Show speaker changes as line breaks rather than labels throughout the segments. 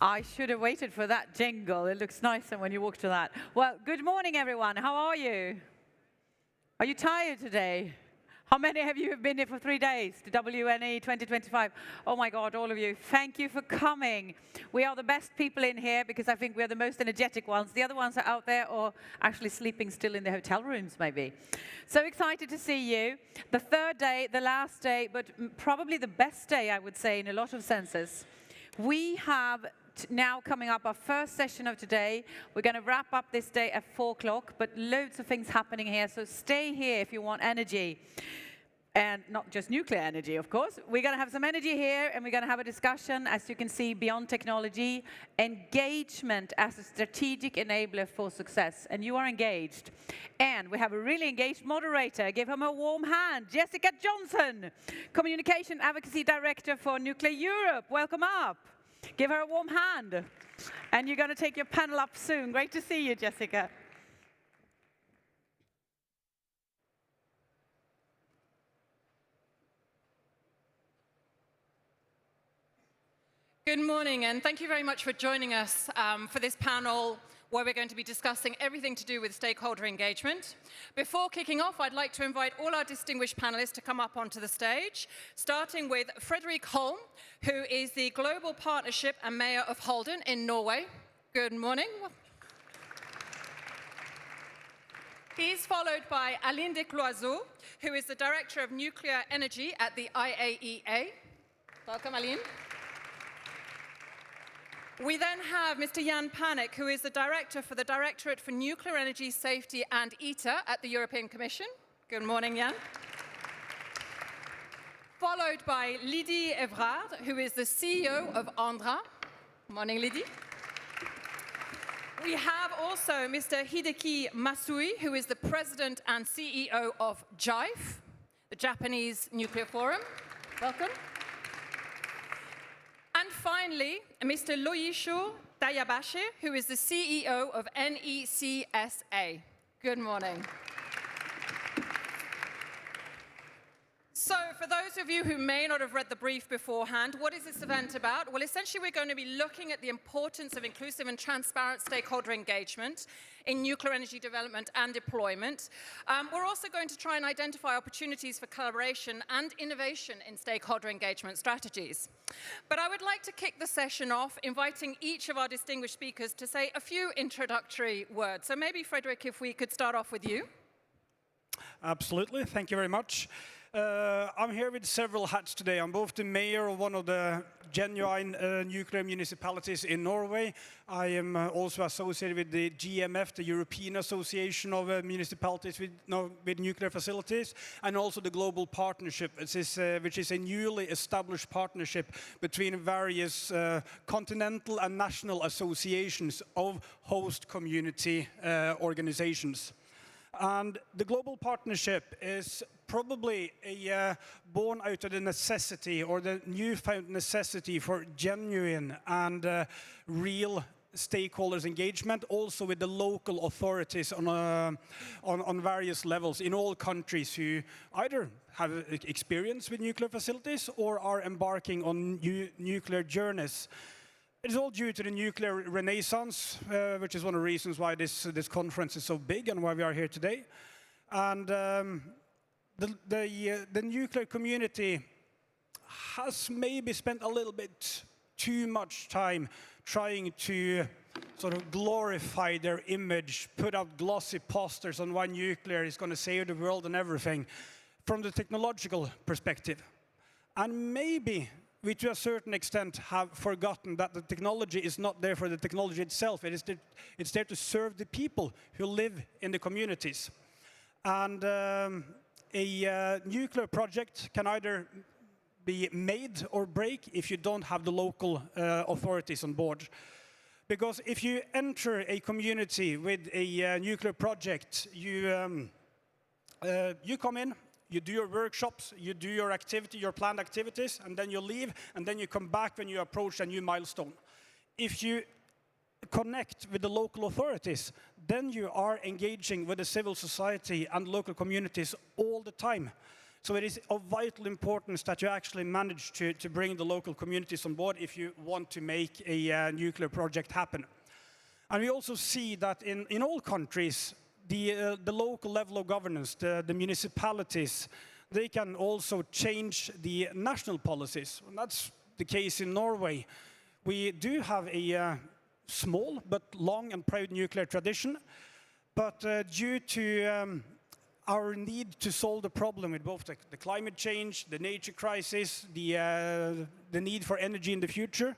I should have waited for that jingle. It looks nicer when you walk to that. Well, good morning, everyone. How are you? Are you tired today? How many of you have been here for 3 days to WNE 2025? Oh my God, all of you. Thank you for coming. We are the best people in here because I think we are the most energetic ones. The other ones are out there or actually sleeping still in the hotel rooms, maybe. So excited to see you. The third day, the last day, but probably the best day, I would say, in a lot of senses. We have now coming up our first session of today. We're going to wrap up this day at 4 o'clock, but loads of things happening here, so stay here if you want energy. And not just nuclear energy, of course. We're going to have some energy here, and we're going to have a discussion, as you can see, beyond technology, engagement as a strategic enabler for success. And you are engaged. And we have a really engaged moderator. Give him a warm hand. Jessica Johnson, Communication Advocacy Director for Nucleareurope. Welcome up. Give her a warm hand. And you're going to take your panel up soon. Great to see you, Jessica.
Good morning, and thank you very much for joining us for this panel where we're going to be discussing everything to do with stakeholder engagement. Before kicking off, I'd like to invite all our distinguished panelists to come up onto the stage, starting with Fredrik Holm, who is the Global Partnership and Mayor of Halden in Norway. Good morning. He's followed by Aline Descloiseaux, who is the Director of Nuclear Energy at the IAEA. Welcome, Aline. We then have Mr. Jan Panek, who is the Director for the Directorate for Nuclear Energy Safety and ITER at the European Commission. Good morning, Jan. Followed by Lydie Evrard, who is the CEO of Andra. Morning, Lydie. We have also Mr. Hideki Masui, who is the President and CEO of GIFE, the Japanese Nuclear Forum. Welcome. And finally, Mr. Loyisho Dayabashi, who is the CEO of NECSA. Good morning. So, for those of you who may not have read the brief beforehand, what is this event about? Well, essentially, we're going to be looking at the importance of inclusive and transparent stakeholder engagement in nuclear energy development and deployment. We're also going to try and identify opportunities for collaboration and innovation in stakeholder engagement strategies. But I would like to kick the session off, inviting each of our distinguished speakers to say a few introductory words. So maybe, Fredrik, if we could start off with you.
Absolutely. Thank you very much. I'm here with several hats today. I'm both the mayor of one of the genuine nuclear municipalities in Norway. I am also associated with the GMF, the European Association of Municipalities with Nuclear Facilities, and also the Global Partnership, which is a newly established partnership between various continental and national associations of host community organizations. And the Global Partnership is probably born out of the necessity or the newfound necessity for genuine and real stakeholders engagement, also with the local authorities on various levels in all countries who either have experience with nuclear facilities or are embarking on nuclear journeys. It's all due to the nuclear renaissance, which is one of the reasons why this conference is so big and why we are here today. And the nuclear community has maybe spent a little bit too much time trying to sort of glorify their image, put out glossy posters on why nuclear is going to save the world and everything from the technological perspective. And maybe we, to a certain extent, have forgotten that the technology is not there for the technology itself. It's there to serve the people who live in the communities. And a nuclear project can either be made or break if you don't have the local authorities on board. Because if you enter a community with a nuclear project, you come in, you do your workshops, you do your activity, your planned activities, and then you leave, and then you come back when you approach a new milestone. If you connect with the local authorities, then you are engaging with the civil society and local communities all the time. So it is of vital importance that you actually manage to bring the local communities on board if you want to make a nuclear project happen. And we also see that in all countries, the local level of governance, the municipalities, they can also change the national policies. And that's the case in Norway. We do have a small but long and proud nuclear tradition, but due to our need to solve the problem with both the climate change, the nature crisis, the need for energy in the future,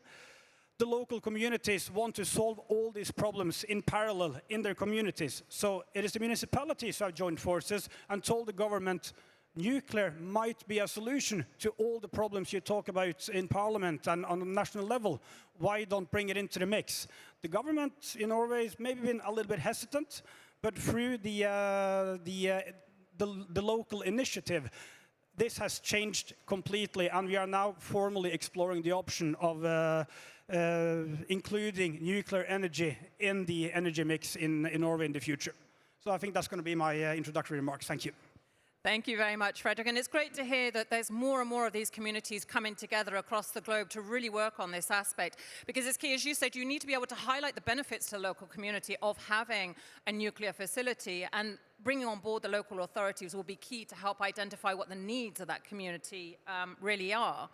the local communities want to solve all these problems in parallel in their communities. So it is the municipalities who have joined forces and told the government nuclear might be a solution to all the problems you talk about in Parliament and on the national level. Why don't bring it into the mix? The government in Norway has maybe been a little bit hesitant, but through the local initiative, this has changed completely, and we are now formally exploring the option of including nuclear energy in the energy mix in Norway in the future. So I think that's going to be my introductory remarks. Thank you.
Thank you very much, Fredrik. And it's great to hear that there's more and more of these communities coming together across the globe to really work on this aspect. Because it's key, as you said, you need to be able to highlight the benefits to the local community of having a nuclear facility, and bringing on board the local authorities will be key to help identify what the needs of that community really are.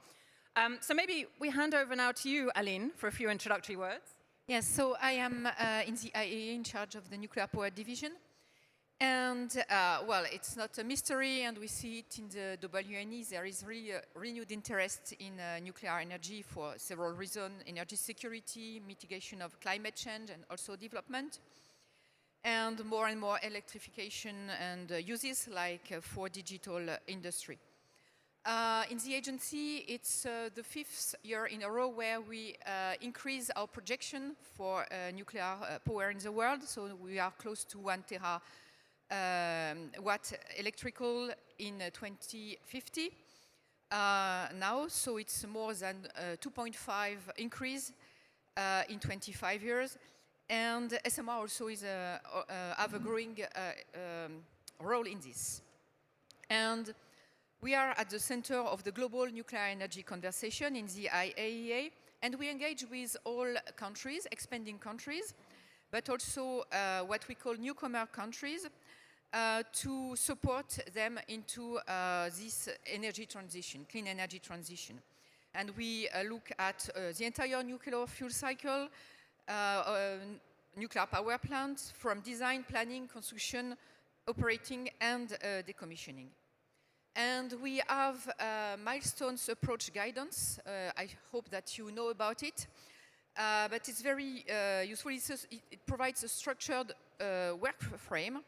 So maybe we hand over now to you, Aline, for a few introductory words.
Yes, so I am in the IAEA in charge of the nuclear power division. And, well, it's not a mystery, and we see it in the WNE. There is really renewed interest in nuclear energy for several reasons: energy security, mitigation of climate change, and also development. And more electrification and uses, like for digital industry. In the agency, it's the 5th year in a row where we increase our projection for nuclear power in the world. So we are close to 1 terawatt electrical in 2050 now. So it's more than 2.5 increase in 25 years. And SMR also is have a growing role in this. And we are at the center of the global nuclear energy conversation in the IAEA, and we engage with all countries, expanding countries, but also what we call newcomer countries, to support them into this energy transition, clean energy transition. And we look at the entire nuclear fuel cycle, nuclear power plants, from design, planning, construction, operating, and decommissioning. And we have milestones approach guidance. I hope that you know about it. But it's very useful. It provides a structured work frame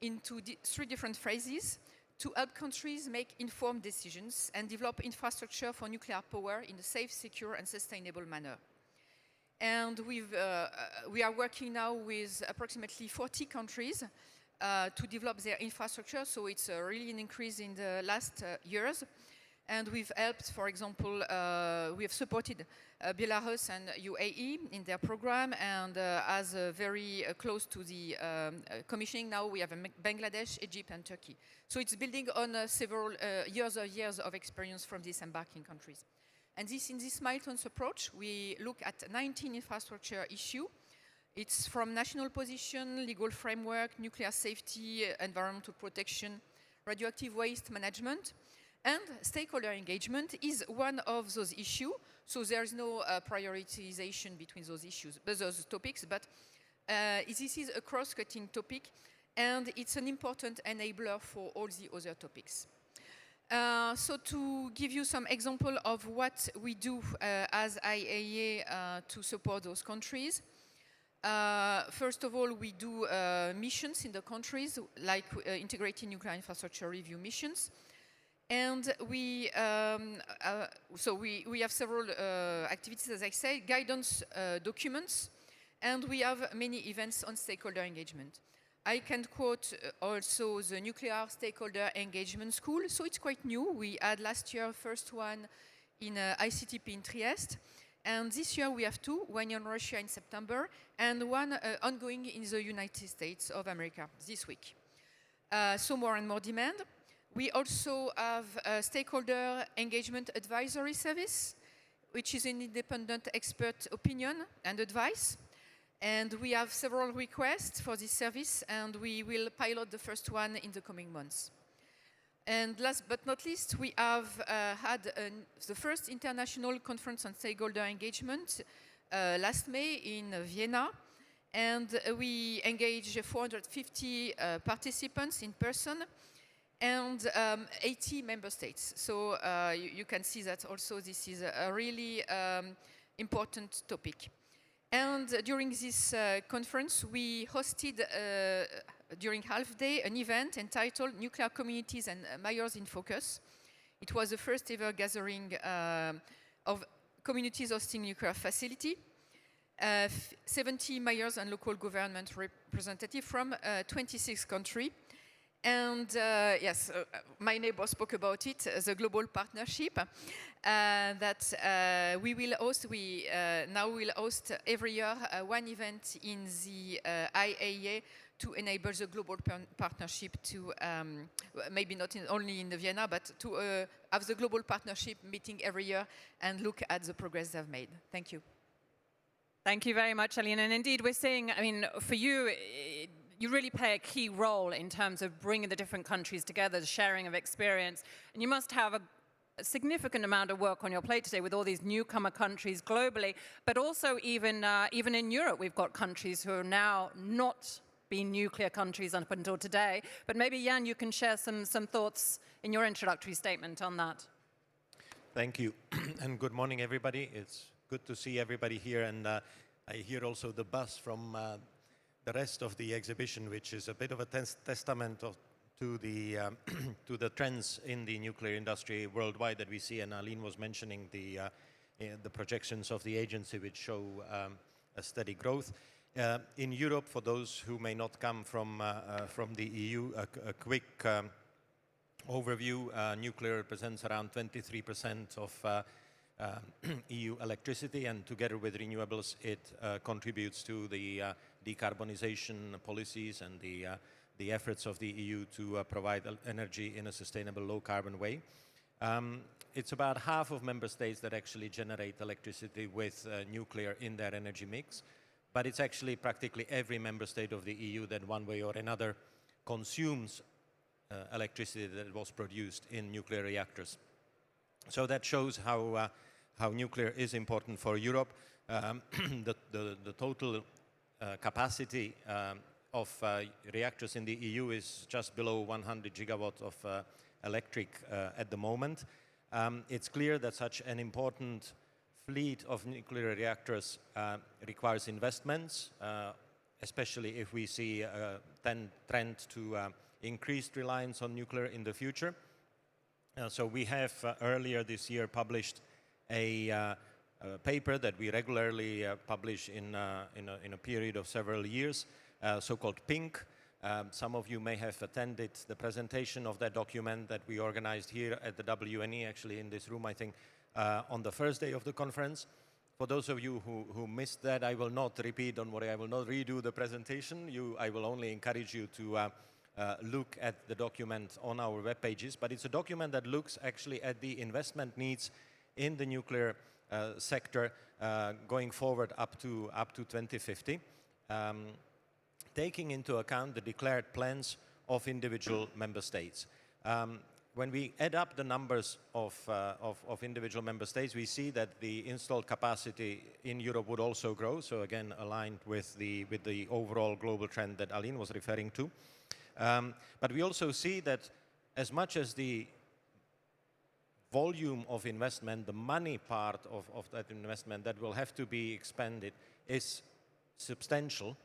into 3 different phases to help countries make informed decisions and develop infrastructure for nuclear power in a safe, secure, and sustainable manner. And we are working now with approximately 40 countries to develop their infrastructure, so it's really an increase in the last years. And we've helped, for example, we have supported Belarus and UAE in their program, and as very close to the commissioning now, we have Bangladesh, Egypt, and Turkey. So it's building on several years of experience from these embarking countries. And in this milestones approach, we look at 19 infrastructure issues. It's from national position, legal framework, nuclear safety, environmental protection, radioactive waste management, and stakeholder engagement is one of those issues. So there is no prioritization between those issues, those topics, but this is a cross-cutting topic, and it's an important enabler for all the other topics. So to give you some example of what we do as IAEA to support those countries, first of all, we do missions in the countries, like integrated nuclear infrastructure review missions. And we have several activities, as I say, guidance documents, and we have many events on stakeholder engagement. I can quote also the Nuclear Stakeholder Engagement School, so it's quite new. We had last year first one in ICTP in Trieste. And this year we have 2, one in Russia in September, and one ongoing in the United States of America this week. So more and more demand. We also have a stakeholder engagement advisory service, which is an independent expert opinion and advice. And we have several requests for this service, and we will pilot the first one in the coming months. And last but not least, we have had the first international conference on stakeholder engagement last May in Vienna. And we engaged 450 participants in person and 80 member states. So you can see that also this is a really important topic. And during this conference, we hosted, during half day, an event entitled Nuclear Communities and Mayors in Focus. It was the first ever gathering of communities hosting nuclear facility. 70 mayors and local government representatives from 26 countries. And yes, my neighbor spoke about it, the global partnership that we will host. We now will host every year one event in the IAEA to enable the global partnership to, maybe not only in Vienna, but to have the global partnership meeting every year and look at the progress they've made. Thank you.
Thank you very much, Aline. And indeed, we're seeing, I mean, for you, you really play a key role in terms of bringing the different countries together, the sharing of experience. And you must have a significant amount of work on your plate today with all these newcomer countries globally, but also even in Europe, we've got countries who are now not being nuclear countries up until today. But maybe, Jan, you can share some thoughts in your introductory statement on that.
Thank you, and good morning, everybody. It's good to see everybody here, and I hear also the buzz from the rest of the exhibition, which is a bit of a testament to the trends in the nuclear industry worldwide that we see. And Aline was mentioning the projections of the agency, which show a steady growth. In Europe, for those who may not come from the EU, a quick overview. Nuclear represents around 23% of EU electricity, and together with renewables, it contributes to the decarbonization policies and the efforts of the EU to provide energy in a sustainable, low-carbon way. It's about half of member states that actually generate electricity with nuclear in their energy mix, but it's actually practically every member state of the EU that one way or another consumes electricity that was produced in nuclear reactors. So that shows how nuclear is important for Europe. The total capacity of reactors in the EU is just below 100 gigawatts of electric at the moment. It's clear that such an important fleet of nuclear reactors requires investments, especially if we see a trend to increased reliance on nuclear in the future. So we have earlier this year published a paper that we regularly publish in a period of several years, so-called PINK. Some of you may have attended the presentation of that document that we organized here at the WNE, actually in this room, I think, on the first day of the conference. For those of you who missed that, I will not repeat on what I will not redo the presentation. I will only encourage you to look at the document on our web pages, but it's a document that looks actually at the investment needs in the nuclear sector going forward up to 2050, taking into account the declared plans of individual member states. When we add up the numbers of individual member states, we see that the installed capacity in Europe would also grow, so again aligned with the overall global trend that Aline was referring to. But we also see that as much as the volume of investment, the money part of that investment that will have to be expended is substantial,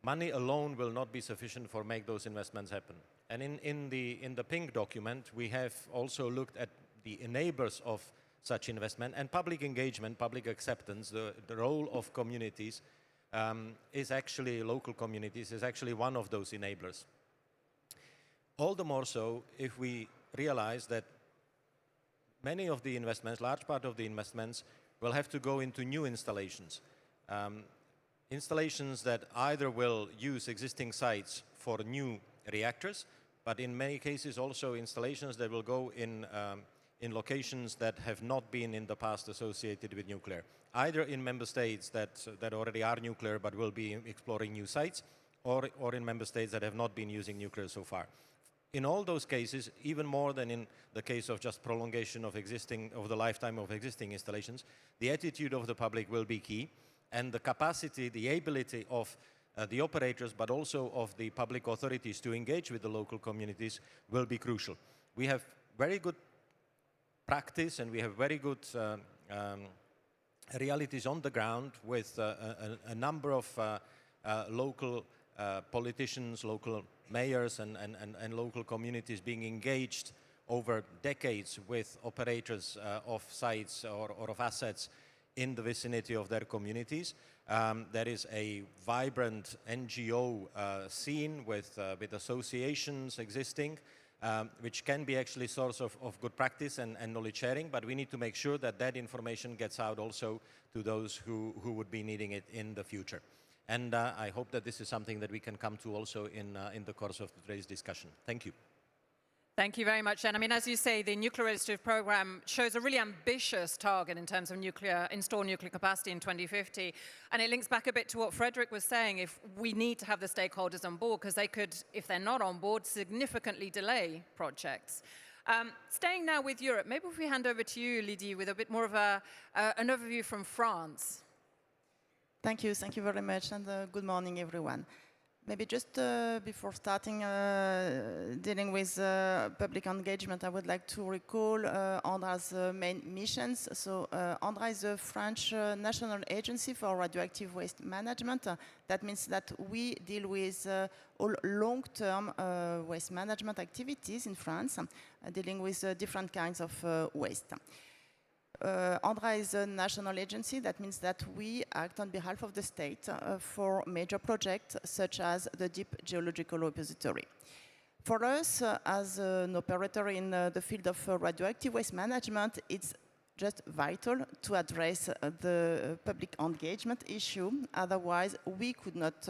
money alone will not be sufficient for make those investments happen. And in the PINK document, we have also looked at the enablers of such investment, and public engagement, public acceptance, the role of communities is actually, local communities, is actually one of those enablers. All the more so if we realize that many of the investments, large part of the investments, will have to go into new installations. Installations that either will use existing sites for new reactors but in many cases also installations that will go in locations that have not been in the past associated with nuclear, either in member states that already are nuclear but will be exploring new sites, or in member states that have not been using nuclear so far. In all those cases, even more than in the case of just prolongation of the lifetime of existing installations, the attitude of the public will be key, and the capacity, the ability of the operators, but also of the public authorities to engage with the local communities will be crucial. We have very good practice and we have very good realities on the ground with a number of local politicians, local mayors and local communities being engaged over decades with operators of sites or of assets in the vicinity of their communities. There is a vibrant NGO scene with associations existing, which can be actually source of good practice and knowledge sharing, but we need to make sure that that information gets out also to those who would be needing it in the future. And I hope that this is something that we can come to also in the course of today's discussion. Thank you.
Thank you very much. And I mean, as you say, the Nuclear Registrative Programme shows a really ambitious target in terms of installed nuclear capacity in 2050. And it links back a bit to what Frederick was saying. If we need to have the stakeholders on board, because they could, if they're not on board, significantly delay projects. Staying now with Europe, maybe if we hand over to you, Lydie, with a bit more of an overview from France.
Thank you very much, and good morning, everyone. Maybe just before starting dealing with public engagement, I would like to recall ANDRA's main missions. So ANDRA is a French national agency for radioactive waste management. That means that we deal with all long-term waste management activities in France, dealing with different kinds of waste. ANDRA is a national agency. That means that we act on behalf of the state for major projects such as the Deep Geological Repository. For us, as an operator in the field of radioactive waste management, it's just vital to address the public engagement issue. Otherwise, we could not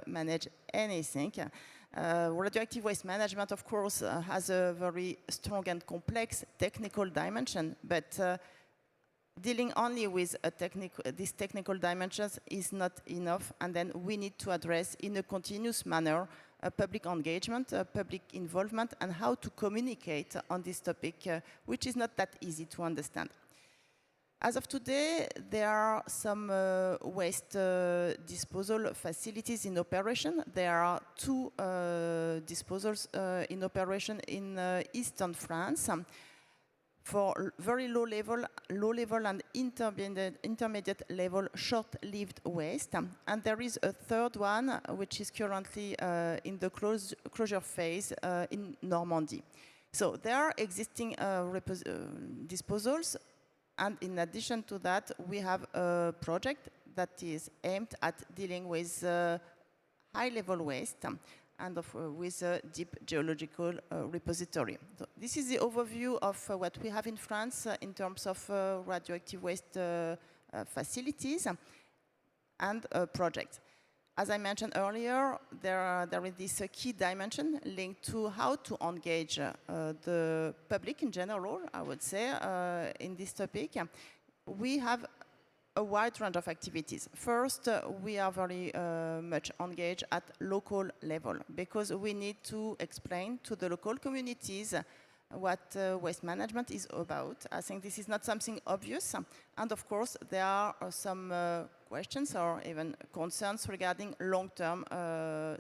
manage anything. Radioactive waste management, of course, has a very strong and complex technical dimension, but dealing only with these technical dimensions is not enough, and then we need to address in a continuous manner public engagement, public involvement, and how to communicate on this topic, which is not that easy to understand. As of today, there are some waste disposal facilities in operation. There are 2 disposals in operation in eastern France for very low level and intermediate level short-lived waste. And there is a third one, which is currently in the closure phase in Normandy. So there are existing disposals, and in addition to that, we have a project that is aimed at dealing with high-level waste and with a deep geological repository. So this is the overview of what we have in France in terms of radioactive waste facilities and projects. As I mentioned earlier, there is this key dimension linked to how to engage the public in general, I would say, in this topic. We have a wide range of activities. First, we are very much engaged at local level because we need to explain to the local communities what waste management is about. I think this is not something obvious. And of course, there are some questions or even concerns regarding long-term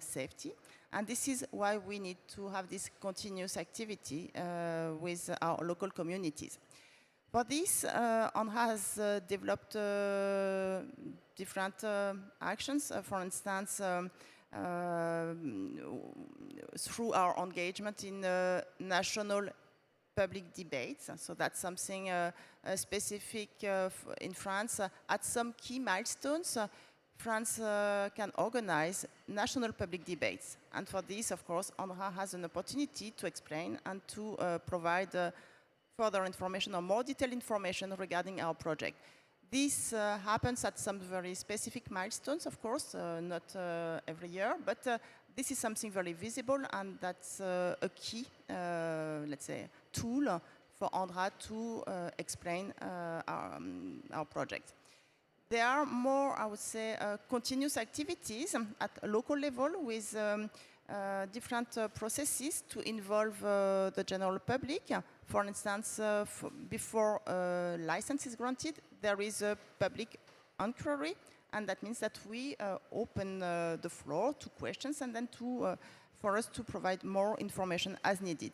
safety. And this is why we need to have this continuous activity with our local communities. For this, ANDRA has developed different actions. For instance, through our engagement in national public debates. So that's something specific in France. At some key milestones, France can organize national public debates. And for this, of course, ANDRA has an opportunity to explain and to provide further information or more detailed information regarding our project. This happens at some very specific milestones, of course, not every year, but this is something very visible, and that's a key, let's say, tool for Andra to explain our project. There are more, I would say, continuous activities at a local level with different processes to involve the general public. For instance, before a license is granted, there is a public inquiry, and that means that we open the floor to questions and then for us to provide more information as needed.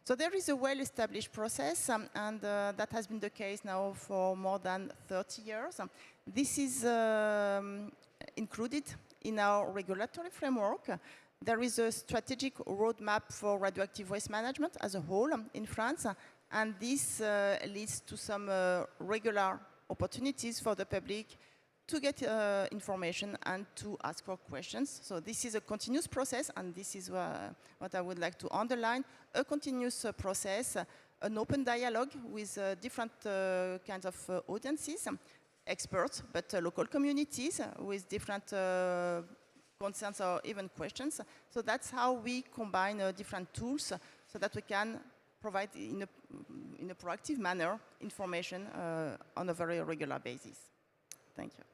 So there is a well-established process, and that has been the case now for more than 30 years. This is included in our regulatory framework. There is a strategic roadmap for radioactive waste management as a whole in France, and this leads to some regular opportunities for the public to get information and to ask for questions. So this is a continuous process, and this is what I would like to underline, a continuous process, an open dialogue with different kinds of audiences, experts, but local communities with different concerns or even questions. So that's how we combine different tools so that we can provide in a proactive manner information on a very regular basis. Thank you.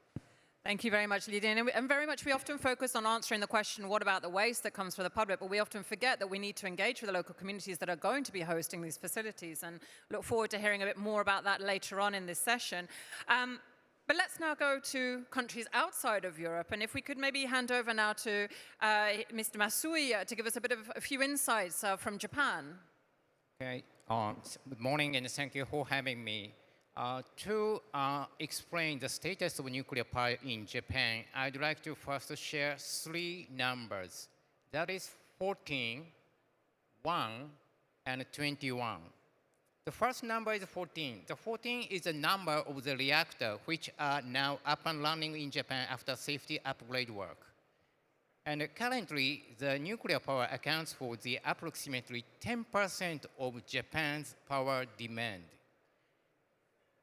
Thank you very much, Lydia. And very much we often focus on answering the question, what about the waste that comes from the public? But we often forget that we need to engage with the local communities that are going to be hosting these facilities, and look forward to hearing a bit more about that later on in this session. But let's now go to countries outside of Europe. And if we could maybe hand over now to Mr. Masui to give us a few insights from Japan.
Okay. Good morning, and thank you for having me. To explain the status of nuclear power in Japan, I'd like to first share 3 numbers. That is 14, 1, and 21. The first number is 14. The 14 is the number of the reactor which are now up and running in Japan after safety upgrade work. And currently, the nuclear power accounts for the approximately 10% of Japan's power demand.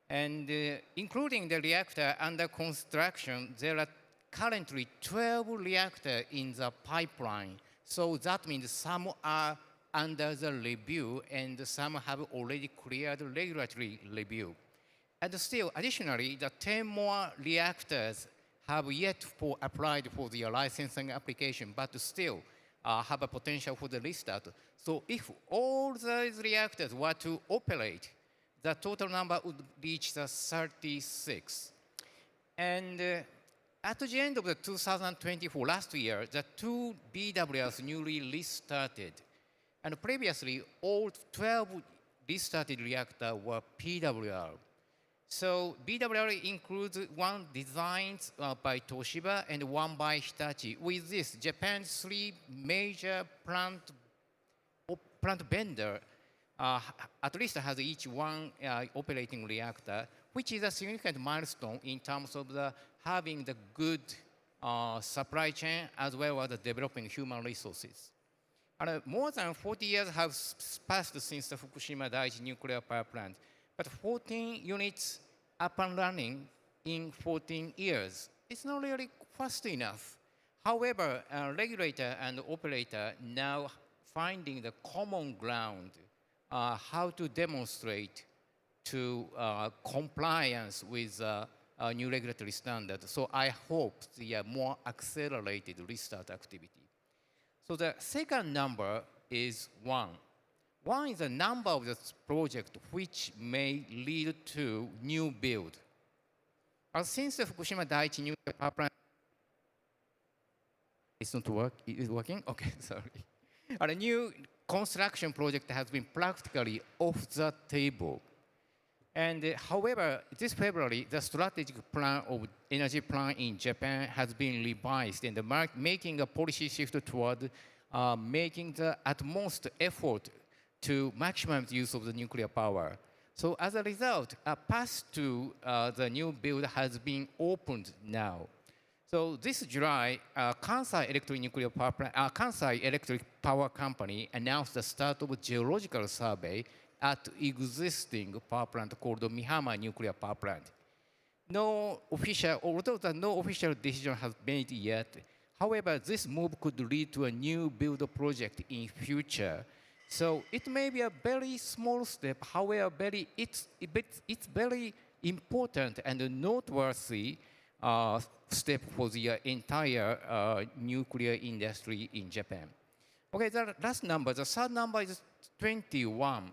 And including the reactor under construction, there are currently 12 reactors in the pipeline. So that means some are under the review and some have already cleared regulatory review. And still, additionally, the 10 more reactors have yet applied for the licensing application, but still have a potential for the restart. So if all those reactors were to operate, the total number would reach the 36. And at the end of the 2024, last year, the 2 BWRs newly restarted. And previously, all 12 restarted reactors were PWR. So BWR includes 1 designed by Toshiba and 1 by Hitachi. With this, Japan's 3 major plant vendor at least has each 1 operating reactor, which is a significant milestone in terms of having the good supply chain as well as developing human resources. And more than 40 years have passed since the Fukushima Daiichi nuclear power plant, but 14 units up and running in 14 years. It's not really fast enough. However, regulator and operator now finding the common ground how to demonstrate to compliance with new regulatory standards. So I hope the more accelerated restart activity. So the second number is 1. 1 is the number of the project which may lead to new build. Since the Fukushima Daiichi nuclear power plant, it's not working? Okay, sorry. A new construction project has been practically off the table. And however, this February, the strategic plan of energy plan in Japan has been revised and making a policy shift toward making the utmost effort to maximize the use of the nuclear power. So as a result, a path to the new build has been opened now. So this July, Kansai Electric Power Company announced the start of a geological survey at existing power plant called the Mihama Nuclear Power Plant. Although no official decision has been made yet, However, this move could lead to a new build project in future. So it may be a very small step, however, it's very important and noteworthy step for the entire nuclear industry in Japan. Okay, the last number, the third number is 21.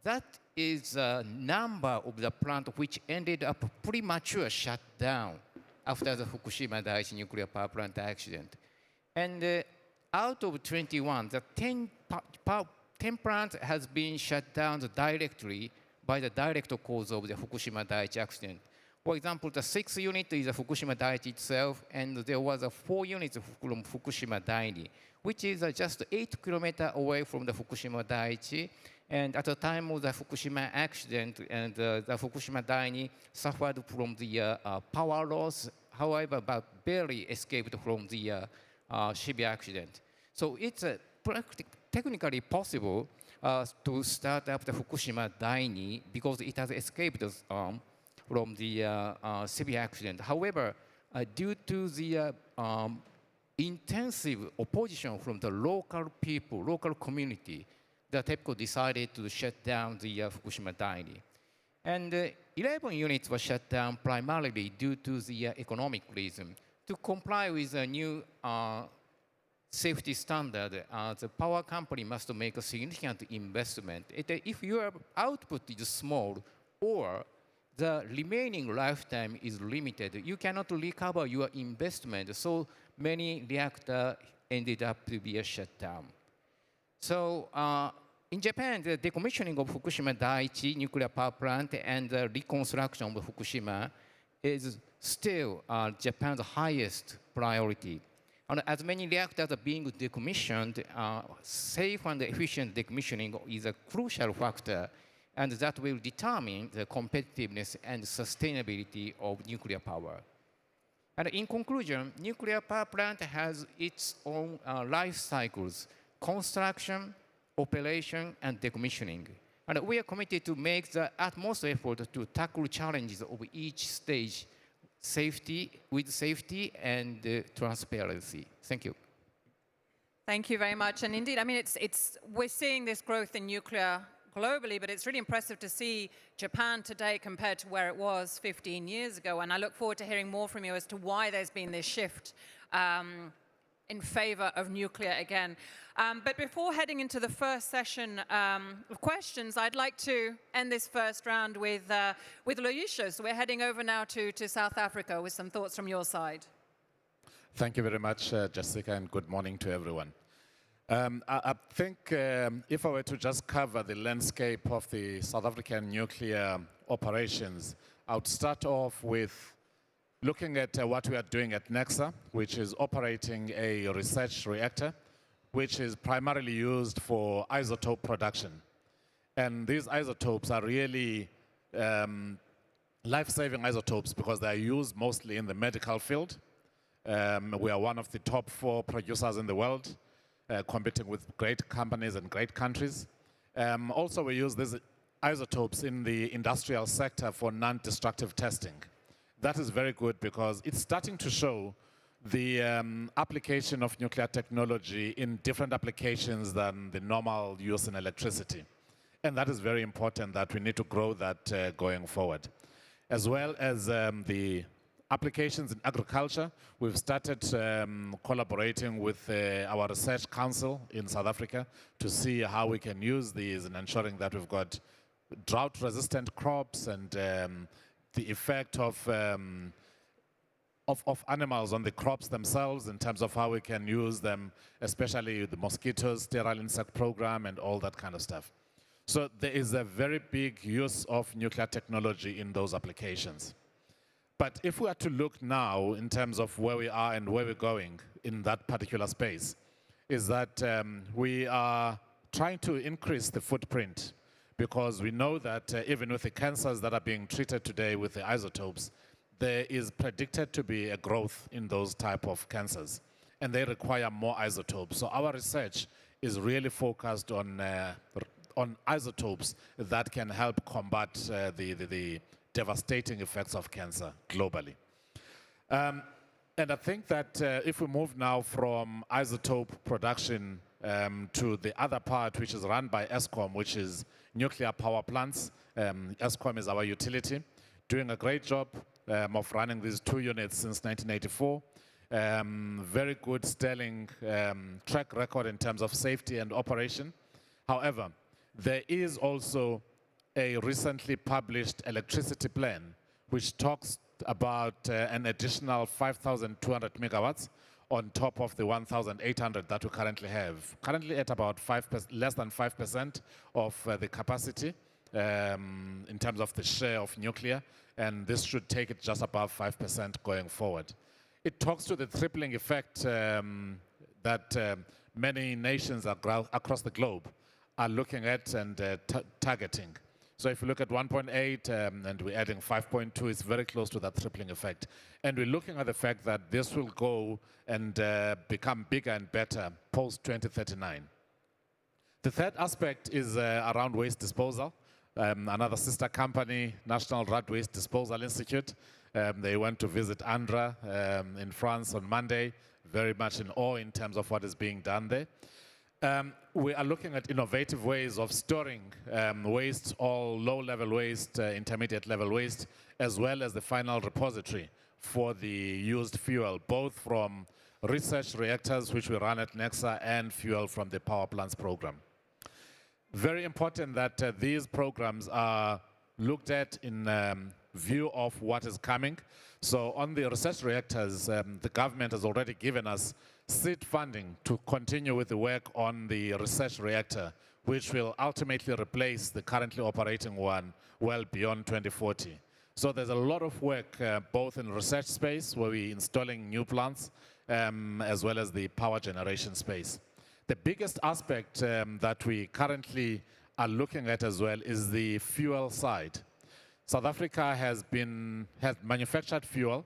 That is the number of the plant which ended up premature shutdown after the Fukushima Daiichi nuclear power plant accident. And out of 21, the 10 plants has been shut down directly by the direct cause of the Fukushima Daiichi accident. For example, the 6th unit is the Fukushima Daiichi itself, and there was 4 units from Fukushima Daiichi, which is just 8 kilometers away from the Fukushima Daiichi. And at the time of the Fukushima accident, and the Fukushima Daiichi suffered from the power loss, however, but barely escaped from the severe accident. So it's technically possible to start up the Fukushima Daiichi because it has escaped from the severe accident. However, due to the intensive opposition from the local people, local community, the TEPCO decided to shut down the Fukushima Daiichi. And 11 units were shut down primarily due to the economic reason. To comply with the new safety standard, the power company must make a significant investment. If your output is small or the remaining lifetime is limited, you cannot recover your investment. So many reactors ended up to be shut down. So in Japan, the decommissioning of Fukushima Daiichi nuclear power plant and the reconstruction of Fukushima is still Japan's highest priority. And as many reactors are being decommissioned, safe and efficient decommissioning is a crucial factor, and that will determine the competitiveness and sustainability of nuclear power. And in conclusion, nuclear power plant has its own life cycles: construction, operation, and decommissioning. And we are committed to make the utmost effort to tackle challenges of each stage with safety and transparency. Thank you.
Thank you very much. And indeed, I mean, we're seeing this growth in nuclear globally, but it's really impressive to see Japan today compared to where it was 15 years ago. And I look forward to hearing more from you as to why there's been this shift in favor of nuclear again. But before heading into the first session of questions, I'd like to end this first round with Luisha. So we're heading over now to South Africa with some thoughts from your side.
Thank you very much, Jessica, and good morning to everyone. I think if I were to just cover the landscape of the South African nuclear operations, I would start off with looking at what we are doing at NEXA, which is operating a research reactor, which is primarily used for isotope production. And these isotopes are really life-saving isotopes because they are used mostly in the medical field. We are one of the top 4 producers in the world, competing with great companies and great countries. Also, we use these isotopes in the industrial sector for non-destructive testing. That is very good because it's starting to show the application of nuclear technology in different applications than the normal use in electricity. And that is very important that we need to grow that going forward. As well as the applications in agriculture, we've started collaborating with our research council in South Africa to see how we can use these in ensuring that we've got drought-resistant crops and the effect of animals on the crops themselves in terms of how we can use them, especially the mosquitoes, sterile insect program, and all that kind of stuff. So there is a very big use of nuclear technology in those applications. But if we are to look now in terms of where we are and where we're going in that particular space, is that we are trying to increase the footprint, because we know that even with the cancers that are being treated today with the isotopes, there is predicted to be a growth in those type of cancers, and they require more isotopes. So our research is really focused on isotopes that can help combat the devastating effects of cancer globally. And I think that if we move now from isotope production to the other part, which is run by ESCOM, which is nuclear power plants. ESCOM is our utility, doing a great job of running these 2 units since 1984. Very good, sterling track record in terms of safety and operation. However, there is also a recently published electricity plan which talks about an additional 5,200 megawatts on top of the 1,800 that we currently have. Currently at about less than 5% of the capacity in terms of the share of nuclear, and this should take it just above 5% going forward. It talks to the tripling effect that many nations across the globe are looking at and targeting. So if you look at 1.8 and we're adding 5.2, it's very close to that tripling effect. And we're looking at the fact that this will go and become bigger and better post-2039. The third aspect is around waste disposal. Another sister company, National Rad Waste Disposal Institute, they went to visit Andra in France on Monday, very much in awe in terms of what is being done there. We are looking at innovative ways of storing waste, all low-level waste, intermediate-level waste, as well as the final repository for the used fuel, both from research reactors, which we run at NEXA, and fuel from the power plants program. Very important that these programs are looked at in view of what is coming. So on the research reactors, the government has already given us seed funding to continue with the work on the research reactor, which will ultimately replace the currently operating one well beyond 2040. So there's a lot of work both in research space, where we're installing new plants, as well as the power generation space. The biggest aspect that we currently are looking at as well is the fuel side. South Africa has manufactured fuel,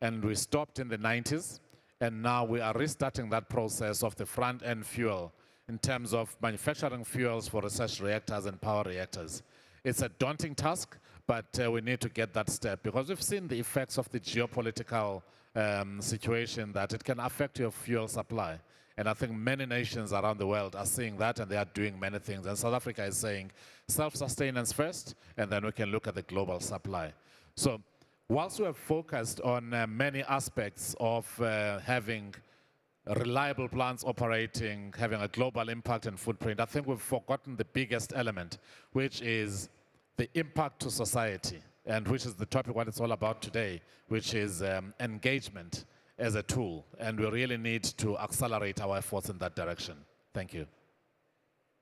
and we stopped in the 90s. And now we are restarting that process of the front-end fuel in terms of manufacturing fuels for research reactors and power reactors. It's a daunting task, but we need to get that step, because we've seen the effects of the geopolitical situation, that it can affect your fuel supply. And I think many nations around the world are seeing that, and they are doing many things. And South Africa is saying self-sustenance first, and then we can look at the global supply. So whilst we have focused on many aspects of having reliable plants operating, having a global impact and footprint, I think we've forgotten the biggest element, which is the impact to society, and which is the topic what it's all about today, which is engagement as a tool. And we really need to accelerate our efforts in that direction. Thank you.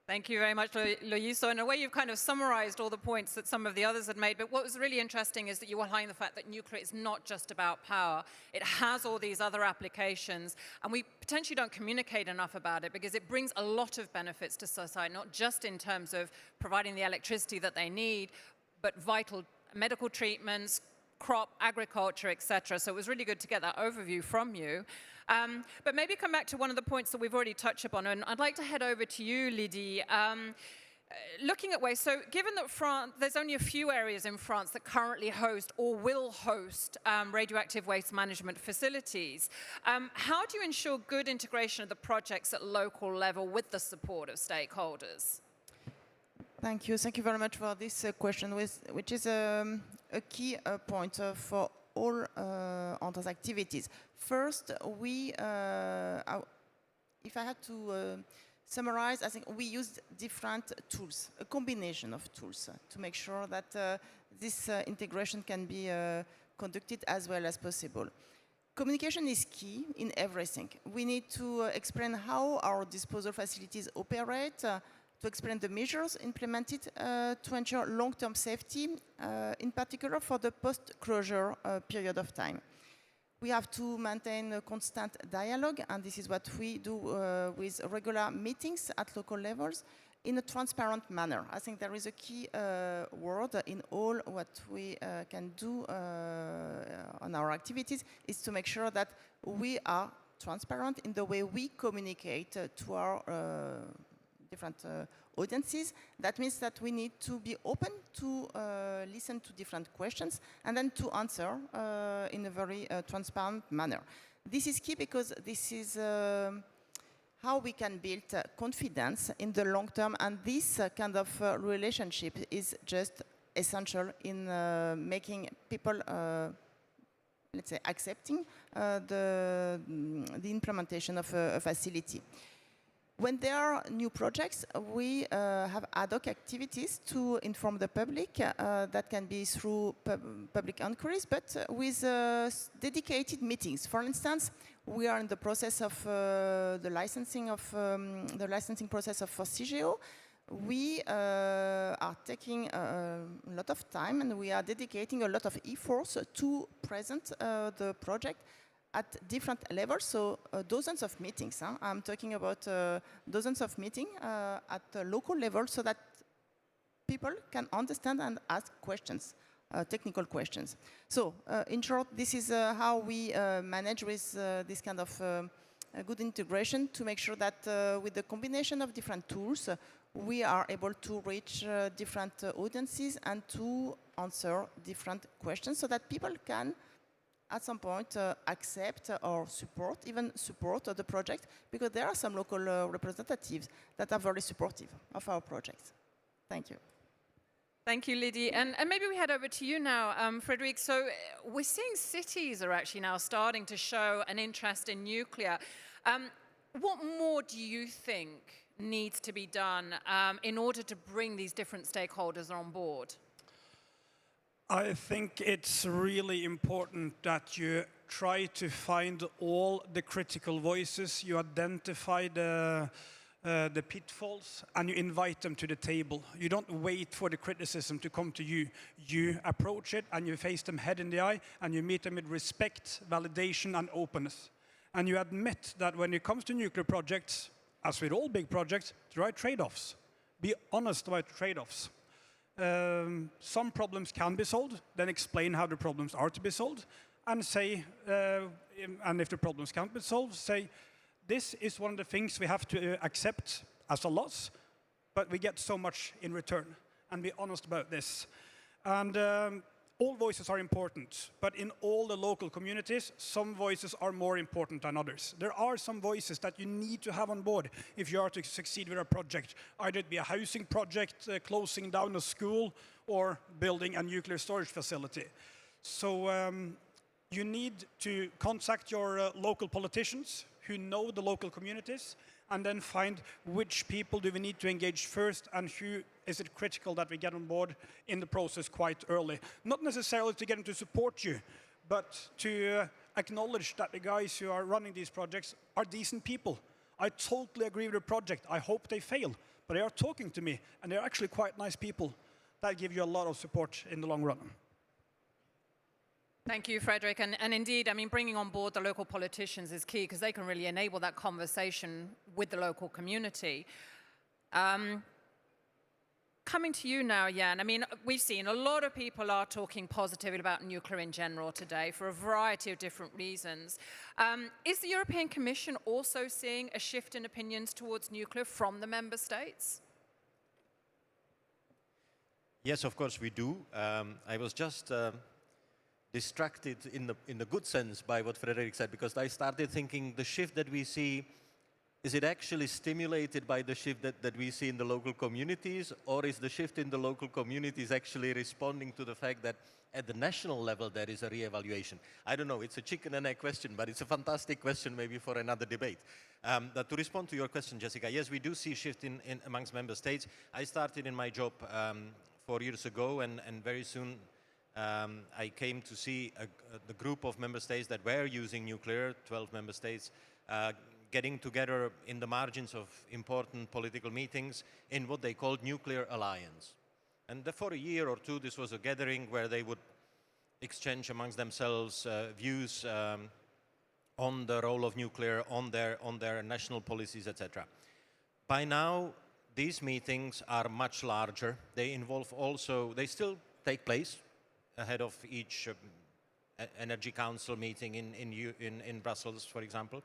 Thank you very much, Loyiso. In a way, you've kind of summarized all the points that some of the others had made, but what was really interesting is that you were highlighting the fact that nuclear is not just about power. It has all these other applications, and we potentially don't communicate enough about it, because it brings a lot of benefits to society, not just in terms of providing the electricity that they need, but vital medical treatments, crop, agriculture, etc. So it was really good to get that overview from you. But maybe come back to one of the points that we've already touched upon, and I'd like to head over to you, Lydie. Looking at waste, so given that there's only a few areas in France that currently host or will host radioactive waste management facilities, how do you ensure good integration of the projects at local level with the support of stakeholders?
Thank you. Thank you very much for this question, which is a key point for all Andra's activities. First, if I had to summarize, I think we used different tools, a combination of tools, to make sure that this integration can be conducted as well as possible. Communication is key in everything. We need to explain how our disposal facilities operate, to explain the measures implemented to ensure long-term safety, in particular for the post-closure period of time. We have to maintain a constant dialogue, and this is what we do with regular meetings at local levels in a transparent manner. I think there is a key word in all what we can do on our activities, is to make sure that we are transparent in the way we communicate to our different audiences. That means that we need to be open to listen to different questions and then to answer in a very transparent manner. This is key because this is how we can build confidence in the long term, and this kind of relationship is just essential in making people, let's say, accepting the implementation of a facility. When there are new projects, we have ad hoc activities to inform the public. That can be through public inquiries, but with dedicated meetings. For instance, we are in the process of the licensing process of for CGO. We are taking a lot of time and we are dedicating a lot of efforts to present the project at different levels, so dozens of meetings. I'm talking about dozens of meetings at the local level so that people can understand and ask questions, technical questions. So in short, this is how we manage with this kind of good integration to make sure that with the combination of different tools, we are able to reach different audiences and to answer different questions so that people can at some point accept or even support the project, because there are some local representatives that are very supportive of our projects. Thank you.
Thank you, Lydie. And maybe we head over to you now, Frederic. So we're seeing cities are actually now starting to show an interest in nuclear. What more do you think needs to be done in order to bring these different stakeholders on board?
I think it's really important that you try to find all the critical voices, you identify the pitfalls, and you invite them to the table. You don't wait for the criticism to come to you. You approach it and you face them head in the eye and you meet them with respect, validation, and openness. And you admit that when it comes to nuclear projects, as with all big projects, there are trade-offs. Be honest about trade-offs. Some problems can be solved, then explain how the problems are to be solved, and say, and if the problems can't be solved, say, this is one of the things we have to accept as a loss, but we get so much in return, and be honest about this. And all voices are important, but in all the local communities, some voices are more important than others. There are some voices that you need to have on board if you are to succeed with a project, either it be a housing project, closing down a school, or building a nuclear storage facility. So you need to contact your local politicians who know the local communities, and then find which people do we need to engage first and who is it critical that we get on board in the process quite early. Not necessarily to get them to support you, but to acknowledge that the guys who are running these projects are decent people. I totally agree with the project. I hope they fail, but they are talking to me, and they're actually quite nice people that give you a lot of support in the long run.
Thank you, Frederic. And indeed, I mean, bringing on board the local politicians is key because they can really enable that conversation with the local community. Coming to you now, Jan, I mean, we've seen a lot of people are talking positively about nuclear in general today for a variety of different reasons. Is the European Commission also seeing a shift in opinions towards nuclear from the member states?
Yes, of course we do. I was just distracted in the good sense by what Frederic said, because I started thinking the shift that we see, is it actually stimulated by the shift that we see in the local communities, or is the shift in the local communities actually responding to the fact that at the national level there is a re-evaluation? I don't know, it's a chicken and egg question, but it's a fantastic question maybe for another debate. But to respond to your question, Jessica, yes, we do see a shift in amongst member states. I started in my job 4 years ago, and very soon I came to see the group of member states that were using nuclear, 12 member states, getting together in the margins of important political meetings in what they called Nuclear Alliance. And for a year or two, this was a gathering where they would exchange amongst themselves views on the role of nuclear, on their national policies, etc. By now, these meetings are much larger. They involve also, they still take place ahead of each Energy Council meeting in Brussels, for example.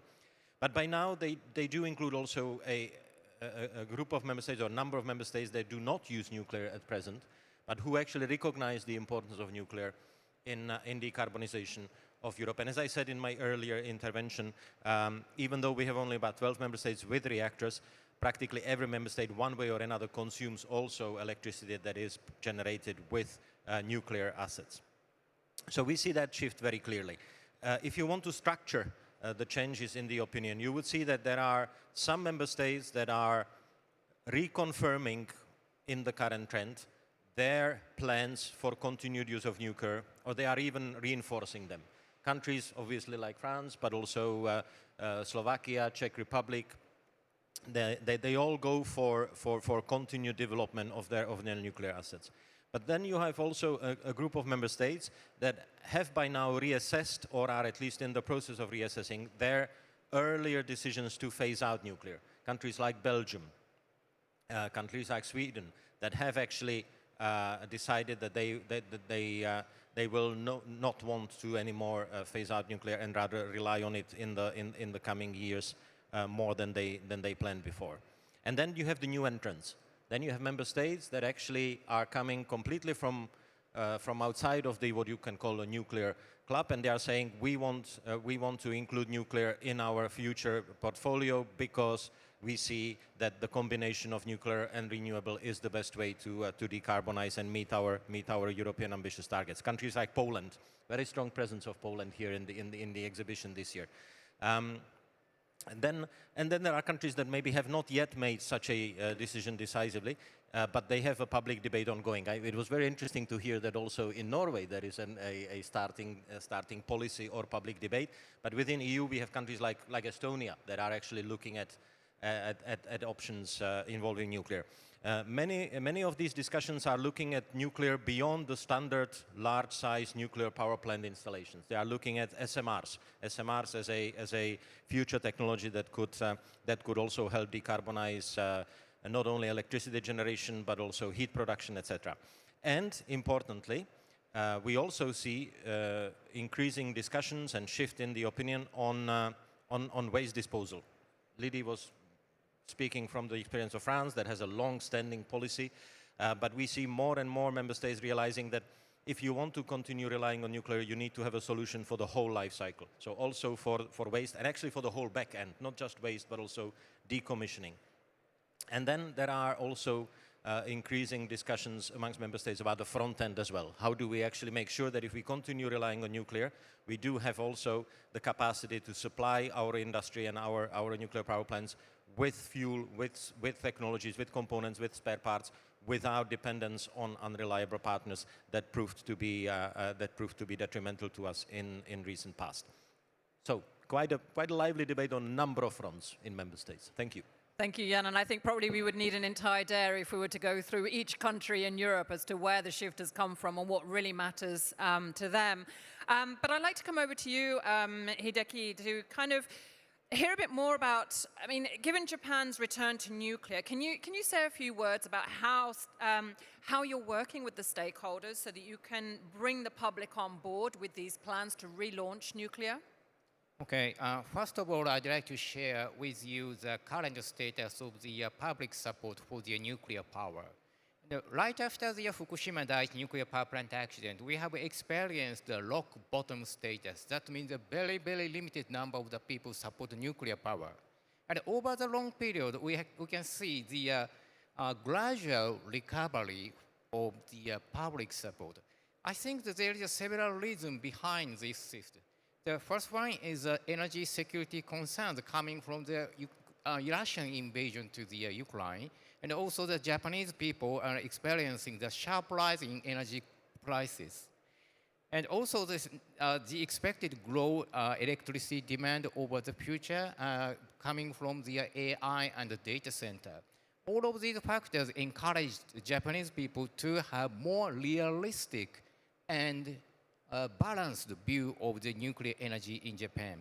But by now, they do include also a group of member states or a number of member states that do not use nuclear at present, but who actually recognize the importance of nuclear in decarbonization of Europe. And as I said in my earlier intervention, even though we have only about 12 member states with reactors, practically every member state, one way or another, consumes also electricity that is generated with nuclear assets. So we see that shift very clearly. If you want to structure the changes in the opinion, you would see that there are some member states that are reconfirming in the current trend their plans for continued use of nuclear, or they are even reinforcing them. Countries, obviously, like France, but also Slovakia, Czech Republic, they all go for continued development of their nuclear assets. But then you have also a group of member states that have by now reassessed, or are at least in the process of reassessing, their earlier decisions to phase out nuclear. Countries like Belgium, countries like Sweden, that have actually decided that they will not want to anymore phase out nuclear and rather rely on it in the coming years more than they planned before. And then you have the new entrants. Then you have member states that actually are coming completely from outside of what you can call a nuclear club, and they are saying we want to include nuclear in our future portfolio because we see that the combination of nuclear and renewable is the best way to decarbonize and meet our European ambitious targets. Countries like Poland, very strong presence of Poland here in the exhibition this year. And then there are countries that maybe have not yet made such a decision decisively, but they have a public debate ongoing. It was very interesting to hear that also in Norway there is a starting policy or public debate. But within EU we have countries like Estonia that are actually looking at options involving nuclear. Many of these discussions are looking at nuclear beyond the standard large-size nuclear power plant installations. They are looking at SMRs as a future technology that could also help decarbonize not only electricity generation but also heat production, etc. And importantly, we also see increasing discussions and shift in the opinion on waste disposal. Lydie was speaking from the experience of France that has a long-standing policy, but we see more and more member states realizing that if you want to continue relying on nuclear, you need to have a solution for the whole life cycle. So also for waste, and actually for the whole back end, not just waste, but also decommissioning. And then there are also increasing discussions amongst member states about the front end as well. How do we actually make sure that if we continue relying on nuclear, we do have also the capacity to supply our industry and our nuclear power plants with fuel, with technologies, with components, with spare parts, without dependence on unreliable partners that proved to be detrimental to us in recent past. So quite a lively debate on a number of fronts in member states. Thank you.
Thank you, Jan. And I think probably we would need an entire day if we were to go through each country in Europe as to where the shift has come from and what really matters to them. But I'd like to come over to you, Hideki, to kind of hear a bit more about, I mean, given Japan's return to nuclear, can you say a few words about how you're working with the stakeholders so that you can bring the public on board with these plans to relaunch nuclear?
Okay, first of all, I'd like to share with you the current status of the public support for the nuclear power. Right after the Fukushima Daiichi nuclear power plant accident, we have experienced the rock bottom status. That means a very, very limited number of the people support nuclear power. And over the long period, we can see the gradual recovery of the public support. I think that there is several reasons behind this shift. The first one is energy security concerns coming from the Russian invasion to the Ukraine. And also the Japanese people are experiencing the sharp rise in energy prices. And also this, the expected growth electricity demand over the future coming from the AI and the data center. All of these factors encourage the Japanese people to have more realistic and balanced view of the nuclear energy in Japan.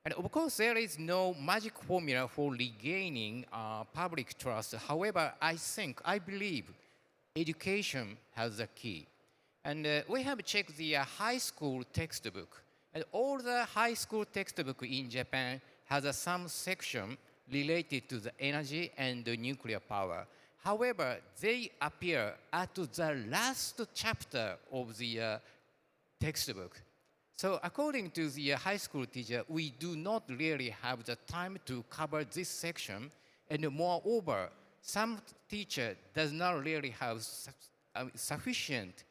And of course, there is no magic formula for regaining public trust. However, I believe education has the key. And we have checked the high school textbook. And all the high school textbook in Japan has some section related to the energy and the nuclear power. However, they appear at the last chapter of the textbook. So according to the high school teacher, we do not really have the time to cover this section. And moreover, some teacher does not really have sufficient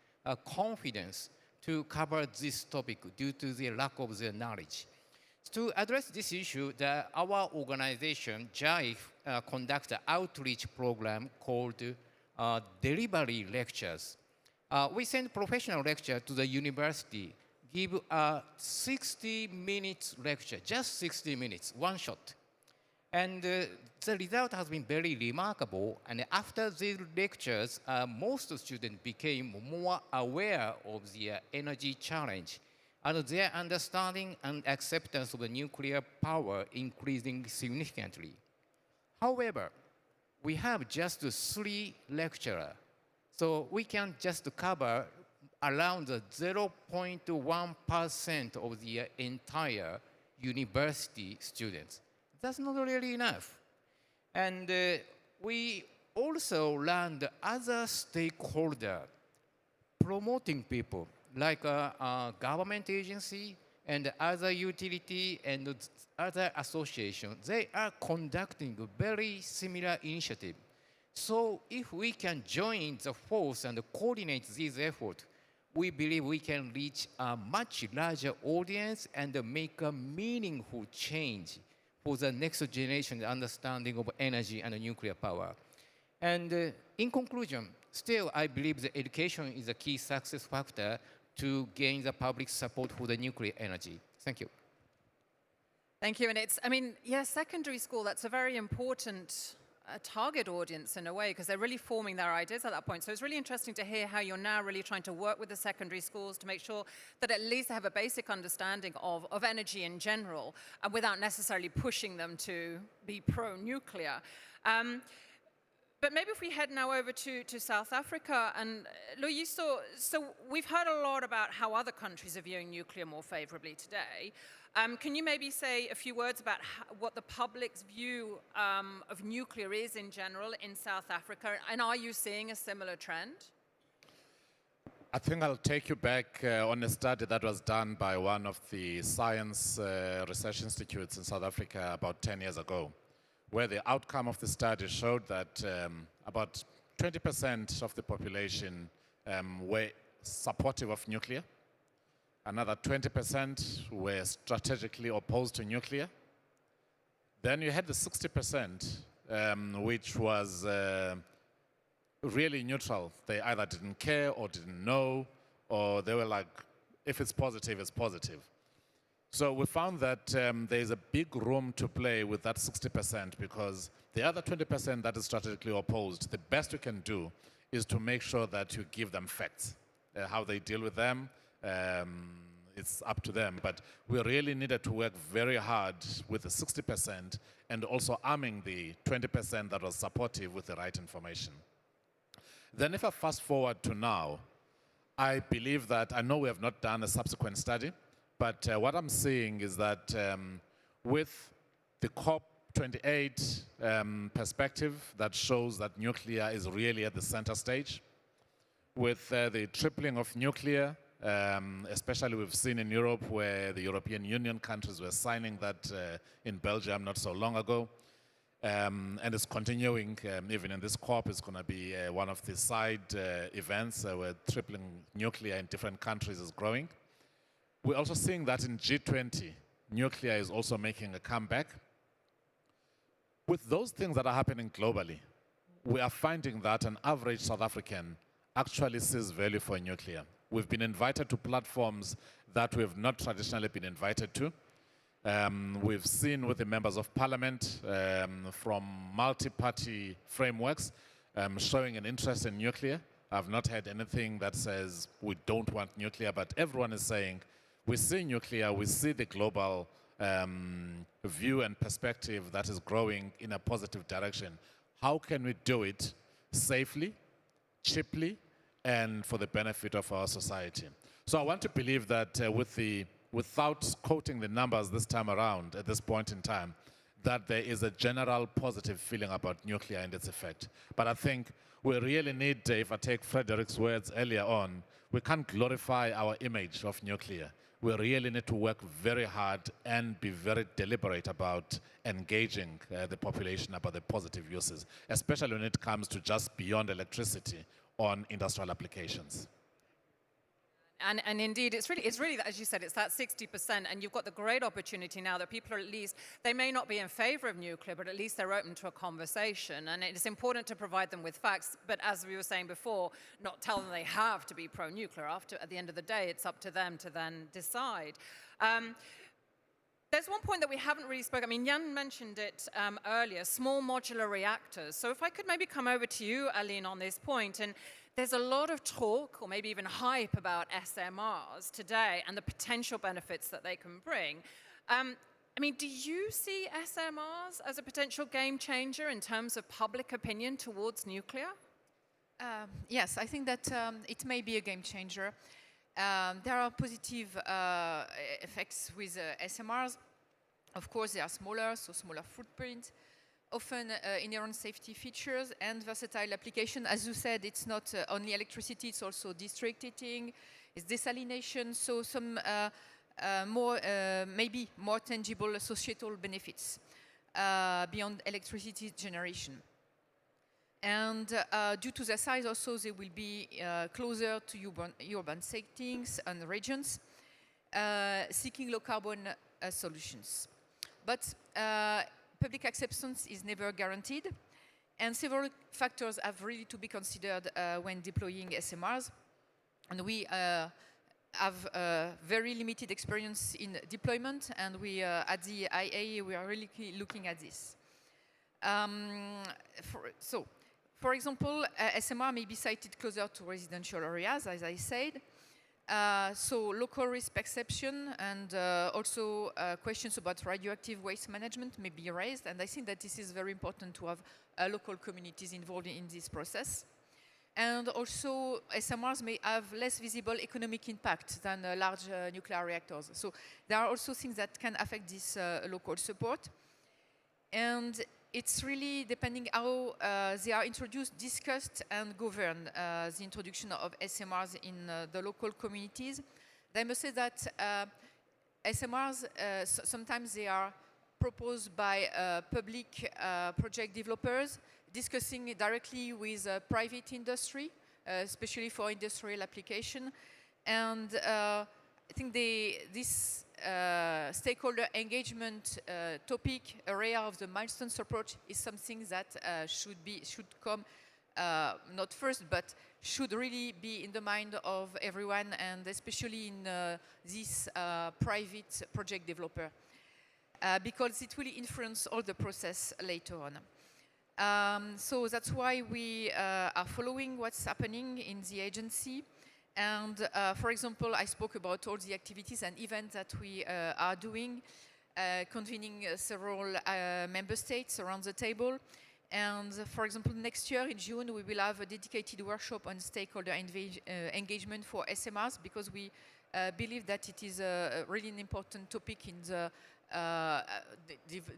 confidence to cover this topic due to the lack of their knowledge. To address this issue, our organization, GIFE, conducts an outreach program called delivery lectures. We send professional lecture to the university, give a 60 minutes lecture, just 60 minutes, one shot. And the result has been very remarkable. And after these lectures, most students became more aware of the energy challenge, and their understanding and acceptance of the nuclear power increasing significantly. However, we have just 3 lecturers, so we can just cover around 0.1% of the entire university students. That's not really enough. And we also learned other stakeholders promoting people, like a government agency and other utility and other associations. They are conducting a very similar initiative. So if we can join the force and coordinate these efforts, we believe we can reach a much larger audience and make a meaningful change for the next generation understanding of energy and nuclear power. And in conclusion, still I believe that education is a key success factor to gain the public support for the nuclear energy. Thank you.
Thank you. And it's, I mean, yeah, secondary school, that's a very important target audience in a way, because they're really forming their ideas at that point. So it's really interesting to hear how you're now really trying to work with the secondary schools to make sure that at least they have a basic understanding of energy in general, without necessarily pushing them to be pro-nuclear. But maybe if we head now over to South Africa, and Louis, so we've heard a lot about how other countries are viewing nuclear more favorably today. Can you maybe say a few words about what the public's view of nuclear is in general in South Africa, and are you seeing a similar trend?
I think I'll take you back on a study that was done by one of the science research institutes in South Africa about 10 years ago, where the outcome of the study showed that about 20% of the population were supportive of nuclear. Another 20% were strategically opposed to nuclear. Then you had the 60%, which was really neutral. They either didn't care or didn't know, or they were like, if it's positive, it's positive. So we found that there's a big room to play with that 60%, because the other 20% that is strategically opposed, the best you can do is to make sure that you give them facts. How they deal with them, it's up to them. But we really needed to work very hard with the 60% and also arming the 20% that was supportive with the right information. Then if I fast forward to now, I believe that, I know we have not done a subsequent study, but what I'm seeing is that with the COP28 perspective that shows that nuclear is really at the center stage, with the tripling of nuclear, especially we've seen in Europe where the European Union countries were signing that in Belgium not so long ago, and it's continuing even in this COP. It's going to be one of the side events where tripling nuclear in different countries is growing. We're also seeing that in G20, nuclear is also making a comeback. With those things that are happening globally, we are finding that an average South African actually sees value for nuclear. We've been invited to platforms that we've not traditionally been invited to. We've seen with the members of parliament from multi-party frameworks showing an interest in nuclear. I've not heard anything that says we don't want nuclear, but everyone is saying we see nuclear, we see the global view and perspective that is growing in a positive direction. How can we do it safely, cheaply, and for the benefit of our society? So I want to believe that without quoting the numbers this time around, at this point in time, that there is a general positive feeling about nuclear and its effect. But I think we really need, if I take Frederick's words earlier on, we can't glorify our image of nuclear. We really need to work very hard and be very deliberate about engaging the population about the positive uses, especially when it comes to just beyond electricity on industrial applications.
And indeed, it's really, as you said, it's that 60%, and you've got the great opportunity now that people are at least, they may not be in favor of nuclear, but at least they're open to a conversation. And it's important to provide them with facts, but as we were saying before, not tell them they have to be pro-nuclear. At the end of the day, it's up to them to then decide. There's one point that we haven't really spoken. I mean, Jan mentioned it earlier, small modular reactors. So if I could maybe come over to you, Aline, on this point. And there's a lot of talk, or maybe even hype, about SMRs today and the potential benefits that they can bring. I mean, do you see SMRs as a potential game changer in terms of public opinion towards nuclear?
Yes, I think that it may be a game changer. There are positive effects with SMRs. Of course, they are smaller, so smaller footprint. Often inherent safety features and versatile application. As you said, it's not only electricity, it's also district heating, it's desalination, so some maybe more tangible societal benefits beyond electricity generation. And due to their size also, they will be closer to urban settings and regions, seeking low carbon solutions. But public acceptance is never guaranteed, and several factors have really to be considered when deploying SMRs. And we have very limited experience in deployment, and we at the IAEA we are really looking at this. For example, SMR may be sited closer to residential areas, as I said. So local risk perception and also questions about radioactive waste management may be raised, and I think that this is very important to have local communities involved in this process. And also SMRs may have less visible economic impact than large nuclear reactors. So there are also things that can affect this local support. And it's really depending how they are introduced, discussed, and governed, the introduction of SMRs in the local communities. I must say that SMRs, sometimes they are proposed by public project developers, discussing directly with private industry, especially for industrial application. And I think this stakeholder engagement topic area of the milestones approach is something that should come not first, but should really be in the mind of everyone, and especially in this private project developer, because it will influence all the process later on. So that's why we are following what's happening in the agency. And for example, I spoke about all the activities and events that we are doing, convening several member states around the table. And for example, next year in June, we will have a dedicated workshop on stakeholder engagement for SMRs, because we believe that it is really an important topic in the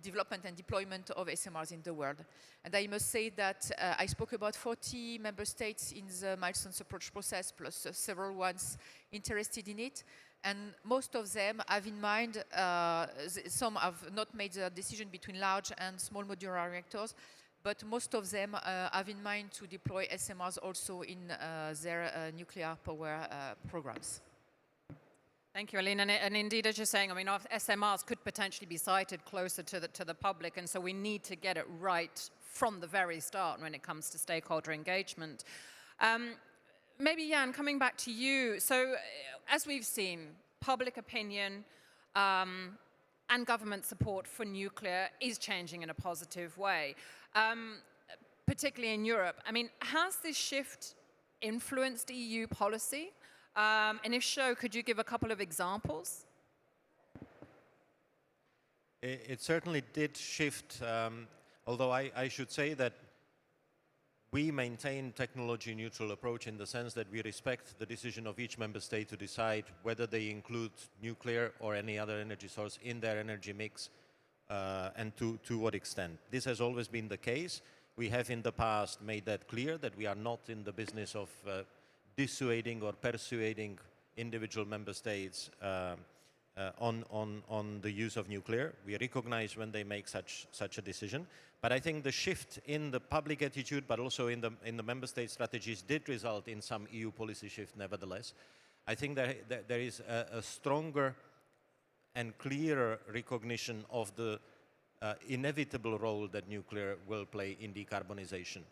development and deployment of SMRs in the world. And I must say that I spoke about 40 member states in the milestones approach process, plus several ones interested in it. And most of them have in mind, some have not made the decision between large and small modular reactors, but most of them have in mind to deploy SMRs also in their nuclear power programs.
Thank you, Aline. And indeed, as you're saying, I mean, our SMRs could potentially be sited closer to the public, and so we need to get it right from the very start when it comes to stakeholder engagement. Maybe, Jan, coming back to you. So, as we've seen, public opinion and government support for nuclear is changing in a positive way, particularly in Europe. I mean, has this shift influenced EU policy? And if so, could you give a couple of examples?
It certainly did shift, although I should say that we maintain technology neutral approach in the sense that we respect the decision of each member state to decide whether they include nuclear or any other energy source in their energy mix and to what extent. This has always been the case. We have in the past made that clear that we are not in the business of dissuading or persuading individual member states on the use of nuclear. We recognize when they make such a decision. But I think the shift in the public attitude, but also in the member state strategies, did result in some EU policy shift nevertheless. I think that there is a stronger and clearer recognition of the inevitable role that nuclear will play in decarbonization.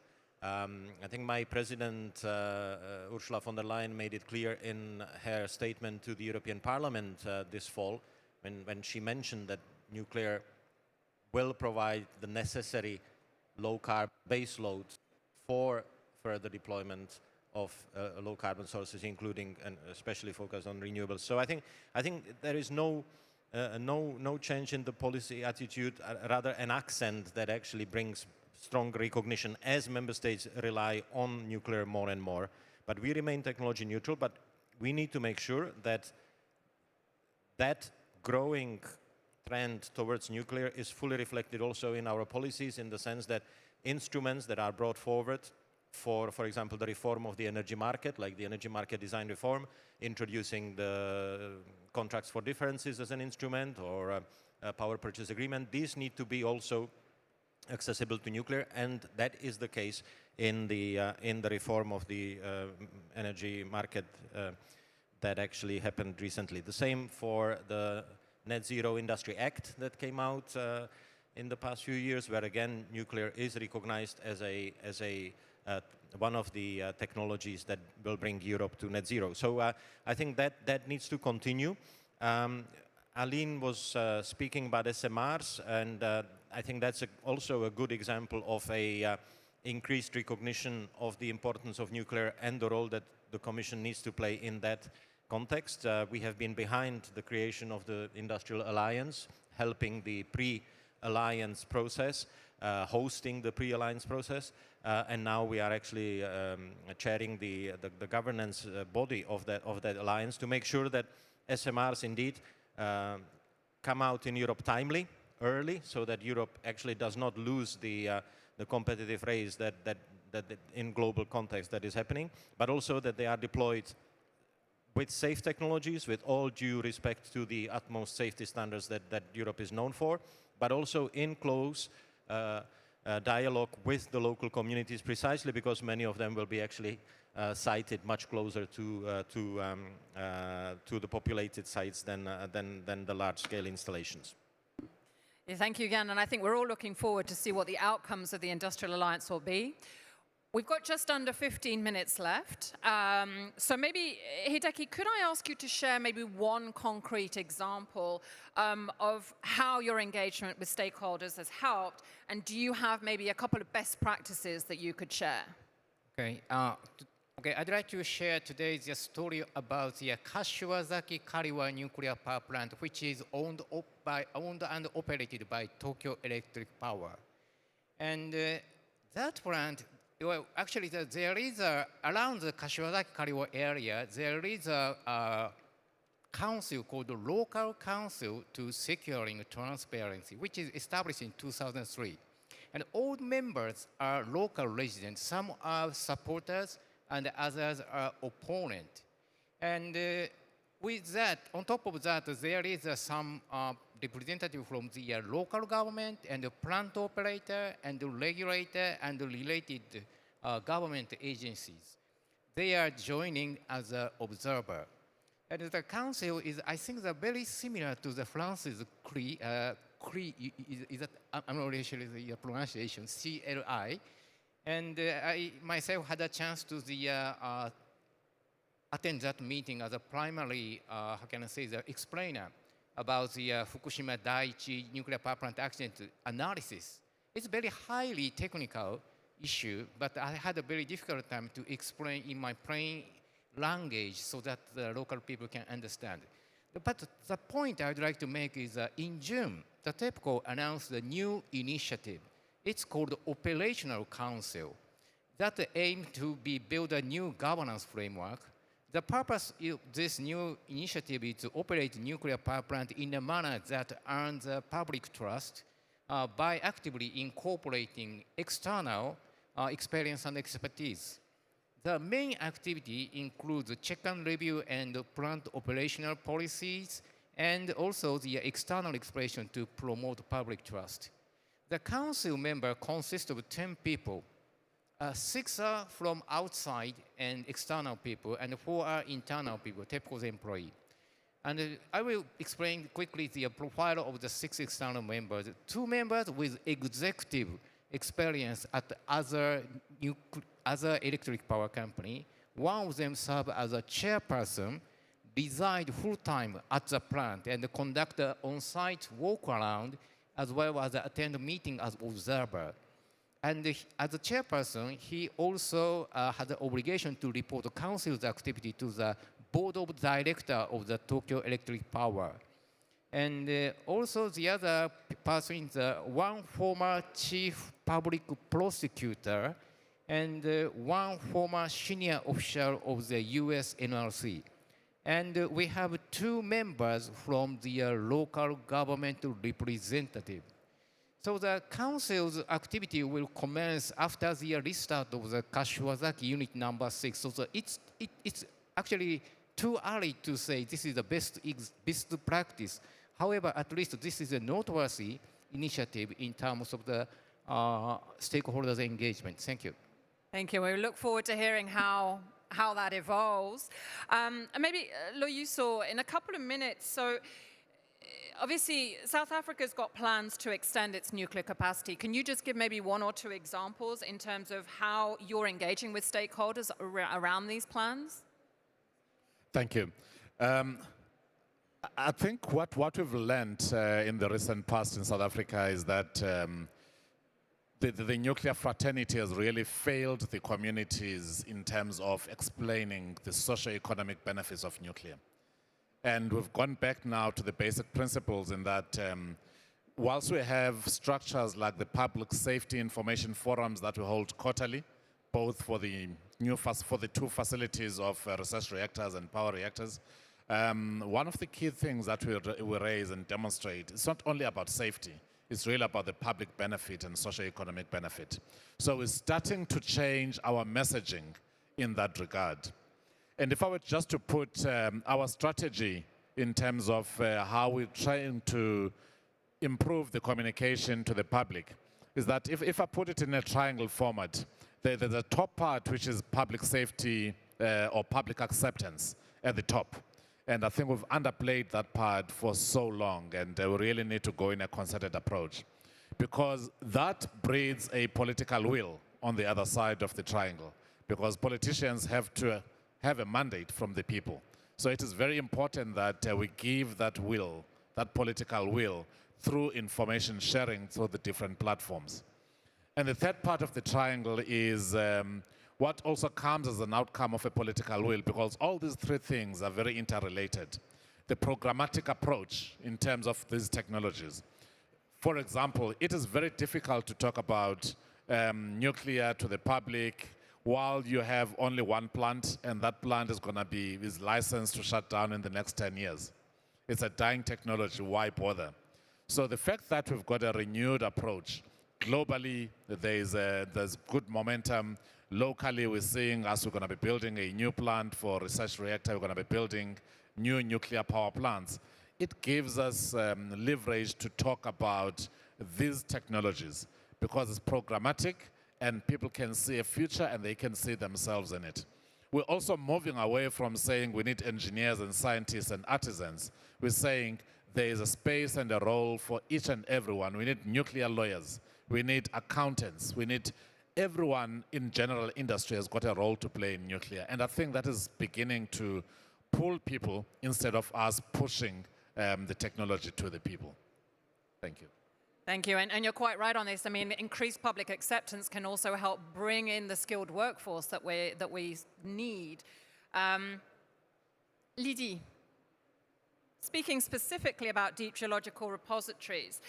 I think my president, Ursula von der Leyen, made it clear in her statement to the European Parliament this fall, when she mentioned that nuclear will provide the necessary low-carbon base load for further deployment of low-carbon sources, including and especially focused on renewables. So I think there is no change in the policy attitude, rather an accent that actually brings strong recognition as member states rely on nuclear more and more. But we remain technology neutral, but we need to make sure that that growing trend towards nuclear is fully reflected also in our policies, in the sense that instruments that are brought forward for example, the reform of the energy market, like the energy market design reform, introducing the contracts for differences as an instrument, or a power purchase agreement, these need to be also accessible to nuclear, and that is the case in the reform of the energy market that actually happened recently. The same for the Net Zero Industry Act that came out in the past few years, where again nuclear is recognized as one of the technologies that will bring Europe to net zero. So I think that needs to continue. Aline was speaking about SMRs, and I think that's also a good example of a increased recognition of the importance of nuclear and the role that the Commission needs to play in that context. We have been behind the creation of the Industrial Alliance, helping the pre-alliance process, hosting the pre-alliance process, and now we are actually chairing the governance body of that alliance to make sure that SMRs indeed come out in Europe timely, early, so that Europe actually does not lose the competitive race that in global context that is happening, but also that they are deployed with safe technologies, with all due respect to the utmost safety standards that Europe is known for, but also in close dialogue with the local communities, precisely because many of them will be actually sited much closer to the populated sites than the large-scale installations.
Yeah, thank you again, and I think we're all looking forward to see what the outcomes of the Industrial Alliance will be. We've got just under 15 minutes left, so maybe, Hideki, could I ask you to share maybe one concrete example of how your engagement with stakeholders has helped, and do you have maybe a couple of best practices that you could share?
Okay, okay, I'd like to share today the story about the Kashiwazaki-Kariwa nuclear power plant, which is owned and operated by Tokyo Electric Power. And that plant, well, actually, there is around the Kashiwazaki-Kariwa area, there is a council called the Local Council to Securing Transparency, which is established in 2003. And all members are local residents. Some are supporters, and others are opponents. And with that, on top of that, there is some representative from the local government and the plant operator and the regulator and the related government agencies. They are joining as an observer. And the council is, I think, very similar to the France's CRI, is that, I'm not really sure the pronunciation, CLI. And I myself had a chance to attend that meeting as a primary, how can I say, the explainer about the Fukushima Daiichi nuclear power plant accident analysis. It's a very highly technical issue, but I had a very difficult time to explain in my plain language so that the local people can understand. But the point I'd like to make is in June, the TEPCO announced a new initiative. It's called Operational Council that aims to build a new governance framework. The purpose of this new initiative is to operate nuclear power plant in a manner that earns public trust by actively incorporating external experience and expertise. The main activity includes check and review and plant operational policies, and also the external expression to promote public trust. The council member consists of 10 people. 6 are from outside and external people, and 4 are internal people, TEPCO's employee. And I will explain quickly the profile of the 6 external members. 2 members with executive experience at other electric power company. 1 of them serves as a chairperson, reside full-time at the plant, and conduct an on-site walk-around, as well as attend a meeting as observer. And as a chairperson, he also has the obligation to report the council's activity to the board of directors of the Tokyo Electric Power. And also the other person is one former chief public prosecutor and 1 former senior official of the US NRC. And we have 2 members from the local government representative. So the council's activity will commence after the restart of the Kashiwazaki unit number 6. So it's actually too early to say this is the best practice. However, at least this is a noteworthy initiative in terms of the stakeholders' engagement. Thank you.
Thank you. We look forward to hearing how that evolves. And maybe, Loyuso, in a couple of minutes, so obviously, South Africa's got plans to extend its nuclear capacity. Can you just give maybe 1 or 2 examples in terms of how you're engaging with stakeholders around these plans?
Thank you. I think what we've learned in the recent past in South Africa is that the nuclear fraternity has really failed the communities in terms of explaining the socio-economic benefits of nuclear. And we've gone back now to the basic principles in that whilst we have structures like the public safety information forums that we hold quarterly, both for the 2 facilities of research reactors and power reactors, one of the key things that we raise and demonstrate is not only about safety, it's really about the public benefit and socio-economic benefit. So we're starting to change our messaging in that regard. And if I were just to put our strategy in terms of how we're trying to improve the communication to the public, is that if I put it in a triangle format, the top part, which is public safety or public acceptance at the top. And I think we've underplayed that part for so long, and we really need to go in a concerted approach, because that breeds a political will on the other side of the triangle, because politicians have to have a mandate from the people. So it is very important that we give that will, that political will, through information sharing through the different platforms. And the third part of the triangle is what also comes as an outcome of a political will, because all these 3 things are very interrelated. The programmatic approach in terms of these technologies. For example, it is very difficult to talk about nuclear to the public while you have only 1 plant, and that plant is licensed to shut down in the next 10 years. It's a dying technology, why bother? So the fact that we've got a renewed approach, globally there's good momentum. Locally, we're seeing as we're going to be building a new plant for research reactor, we're going to be building new nuclear power plants. It gives us leverage to talk about these technologies because it's programmatic and people can see a future and they can see themselves in it. We're also moving away from saying we need engineers and scientists and artisans. We're saying there is a space and a role for each and everyone. We need nuclear lawyers. We need accountants. We need everyone in general industry has got a role to play in nuclear. And I think that is beginning to pull people instead of us pushing the technology to the people. Thank you.
Thank you, and you're quite right on this. I mean, increased public acceptance can also help bring in the skilled workforce that we need. Lydie, speaking specifically about deep geological repositories,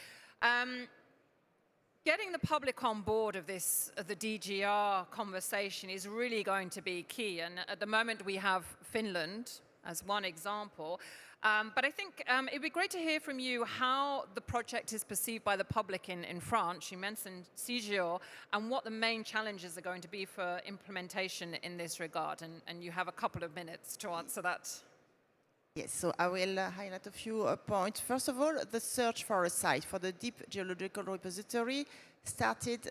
getting the public on board of the DGR conversation is really going to be key. And at the moment we have Finland as one example. But I think it'd be great to hear from you how the project is perceived by the public in France. You mentioned CIGIO, and what the main challenges are going to be for implementation in this regard. And you have a couple of minutes to answer that.
Yes, so I will highlight a few points. First of all, the search for a site for the Deep Geological Repository started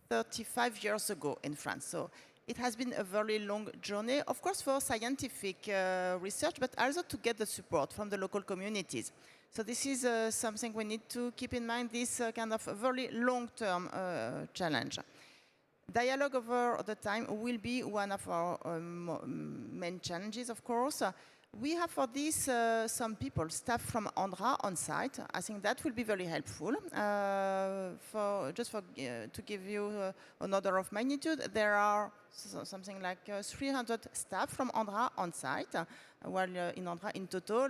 35 years ago in France. So it has been a very long journey, of course, for scientific research, but also to get the support from the local communities. So this is something we need to keep in mind, this kind of very long-term challenge. Dialogue over the time will be one of our main challenges, of course. We have for this some people, staff from ANDRA on site. I think that will be very helpful. To give you an order of magnitude, there are something like 300 staff from ANDRA on site, while in ANDRA in total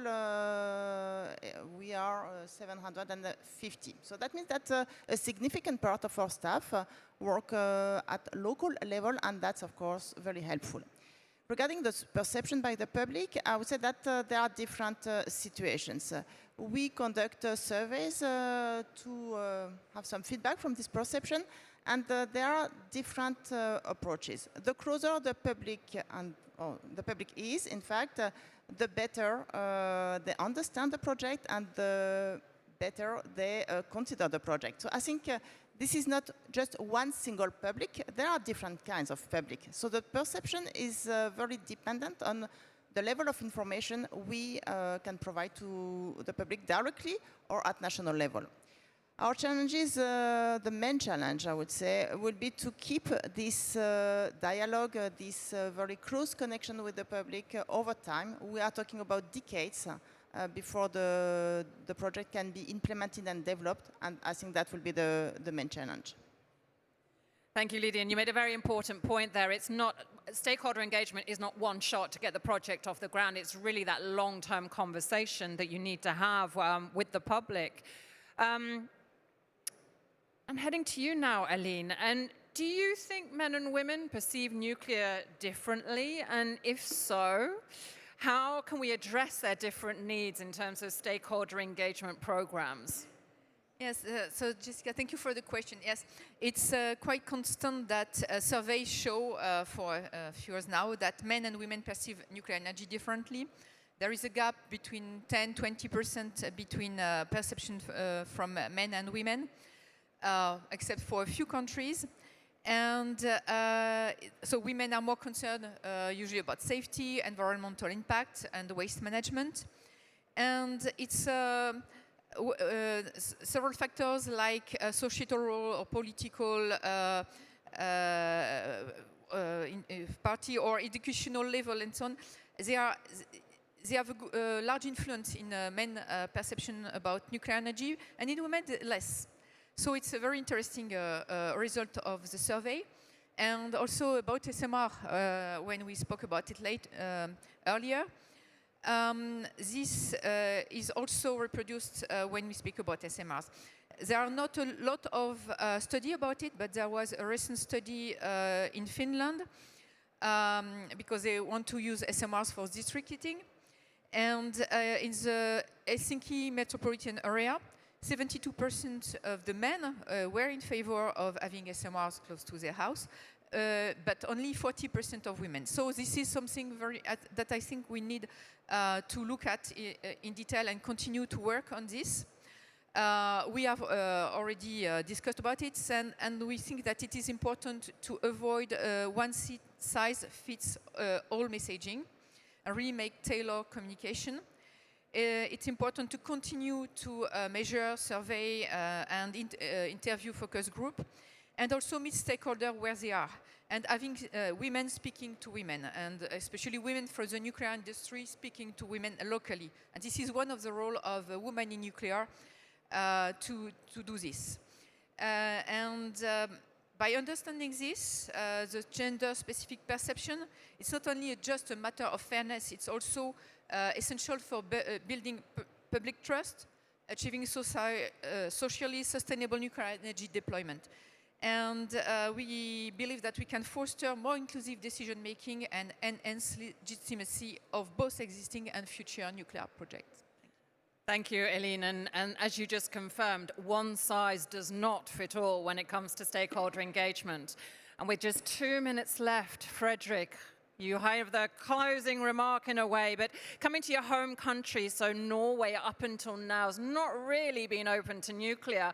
we are 750. So that means that a significant part of our staff work at local level, and that's of course very helpful. Regarding the perception by the public, I would say that there are different situations. We conduct surveys to have some feedback from this perception, and there are different approaches. The closer the public is, in fact, the better they understand the project and the better they consider the project. So I think this is not just one single public. There are different kinds of public. So the perception is very dependent on the level of information we can provide to the public directly or at national level. Our challenge is, the main challenge, I would say, will be to keep this dialogue, this very close connection with the public over time. We are talking about decades before the project can be implemented and developed, and I think that will be the main challenge.
Thank you, Lydia. And you made a very important point there. It's not, stakeholder engagement is not one shot to get the project off the ground. It's really that long-term conversation that you need to have with the public. I'm heading to you now, Aline. And do you think men and women perceive nuclear differently? And if so, how can we address their different needs in terms of stakeholder engagement programs?
Yes, so Jessica, thank you for the question. Yes, it's quite constant that surveys show for a few years now that men and women perceive nuclear energy differently. There is a gap between 10–20% between perception from men and women, except for a few countries. And so women are more concerned usually about safety, environmental impact, and waste management. And it's several factors like societal role or political party or educational level and so on. They have a large influence in men perception about nuclear energy, and in women less. So it's a very interesting result of the survey. And also about SMR, when we spoke about it earlier. This is also reproduced when we speak about SMRs. There are not a lot of study about it, but there was a recent study in Finland because they want to use SMRs for district heating. And in the Helsinki metropolitan area, 72% of the men were in favor of having SMRs close to their house, but only 40% of women. So this is something that I think we need to look at in detail and continue to work on this. We have already discussed about it, and we think that it is important to avoid one-size-fits-all messaging and really make tailored communication. It's important to continue to measure, survey, and interview focus group, and also meet stakeholders where they are, and having women speaking to women, and especially women from the nuclear industry speaking to women locally. And this is one of the roles of women in nuclear to do this. By understanding this, the gender-specific perception, it's not only just a matter of fairness, it's also essential for building public trust, achieving socially sustainable nuclear energy deployment. And we believe that we can foster more inclusive decision-making and enhance legitimacy of both existing and future nuclear projects.
Thank you, Eline. And as you just confirmed, one size does not fit all when it comes to stakeholder engagement. And with just 2 minutes left, Frederick, you have the closing remark in a way, but coming to your home country, so Norway up until now has not really been open to nuclear.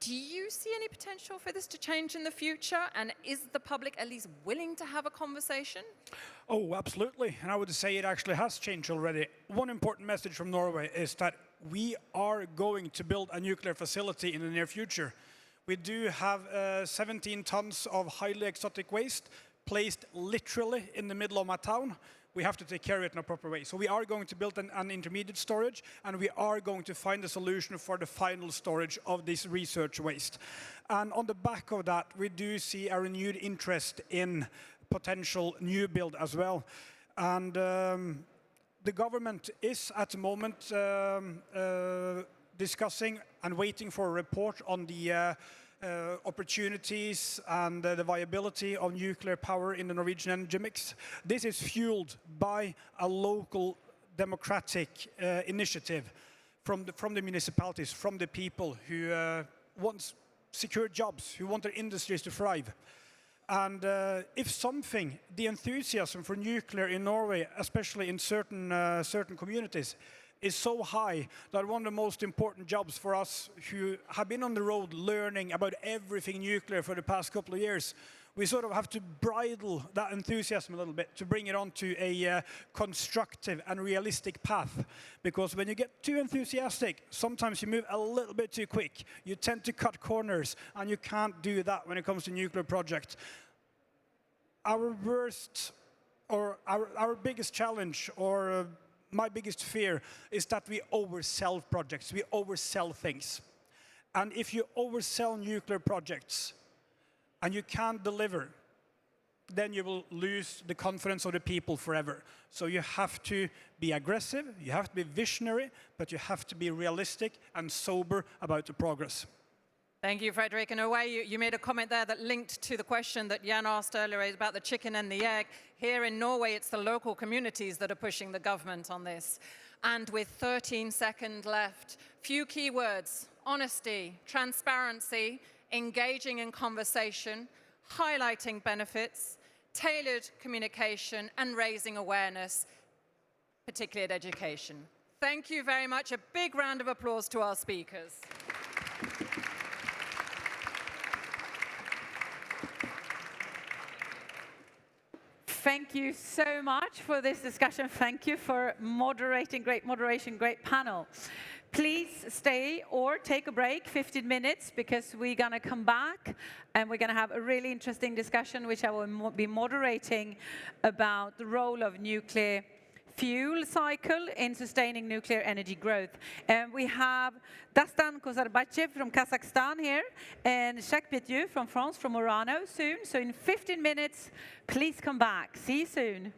Do you see any potential for this to change in the future? And is the public at least willing to have a conversation?
Oh, absolutely. And I would say it actually has changed already. One important message from Norway is that we are going to build a nuclear facility in the near future. We do have 17 tons of highly exotic waste placed literally in the middle of my town. We have to take care of it in a proper way. So we are going to build an intermediate storage, and we are going to find a solution for the final storage of this research waste. And on the back of that, we do see a renewed interest in potential new build as well. And the government is at the moment discussing and waiting for a report on the opportunities and the viability of nuclear power in the Norwegian energy mix. This is fueled by a local democratic initiative from the municipalities, from the people who want secure jobs, who want their industries to thrive. And if something, the enthusiasm for nuclear in Norway, especially in certain communities, is so high that one of the most important jobs for us who have been on the road learning about everything nuclear for the past couple of years, we sort of have to bridle that enthusiasm a little bit to bring it onto a constructive and realistic path. Because when you get too enthusiastic, sometimes you move a little bit too quick. You tend to cut corners, and you can't do that when it comes to nuclear projects. Our worst, or our biggest challenge, or my biggest fear is that we oversell projects, we oversell things. And if you oversell nuclear projects and you can't deliver, then you will lose the confidence of the people forever. So you have to be aggressive, you have to be visionary, but you have to be realistic and sober about the progress.
Thank you, Frederick. In a way, you made a comment there that linked to the question that Jan asked earlier about the chicken and the egg. Here in Norway, it's the local communities that are pushing the government on this. And with 13 seconds left, few key words: honesty, transparency, engaging in conversation, highlighting benefits, tailored communication, and raising awareness, particularly at education. Thank you very much. A big round of applause to our speakers.
Thank you so much for this discussion. Thank you for moderating, great moderation, great panel. Please stay or take a break, 15 minutes, because we're going to come back and we're going to have a really interesting discussion, which I will be moderating, about the role of nuclear fuel cycle in sustaining nuclear energy growth. And we have Dastan Kozarbachev from Kazakhstan here, and Jacques Pétieux from France, from Orano soon. So in 15 minutes, please come back. See you soon.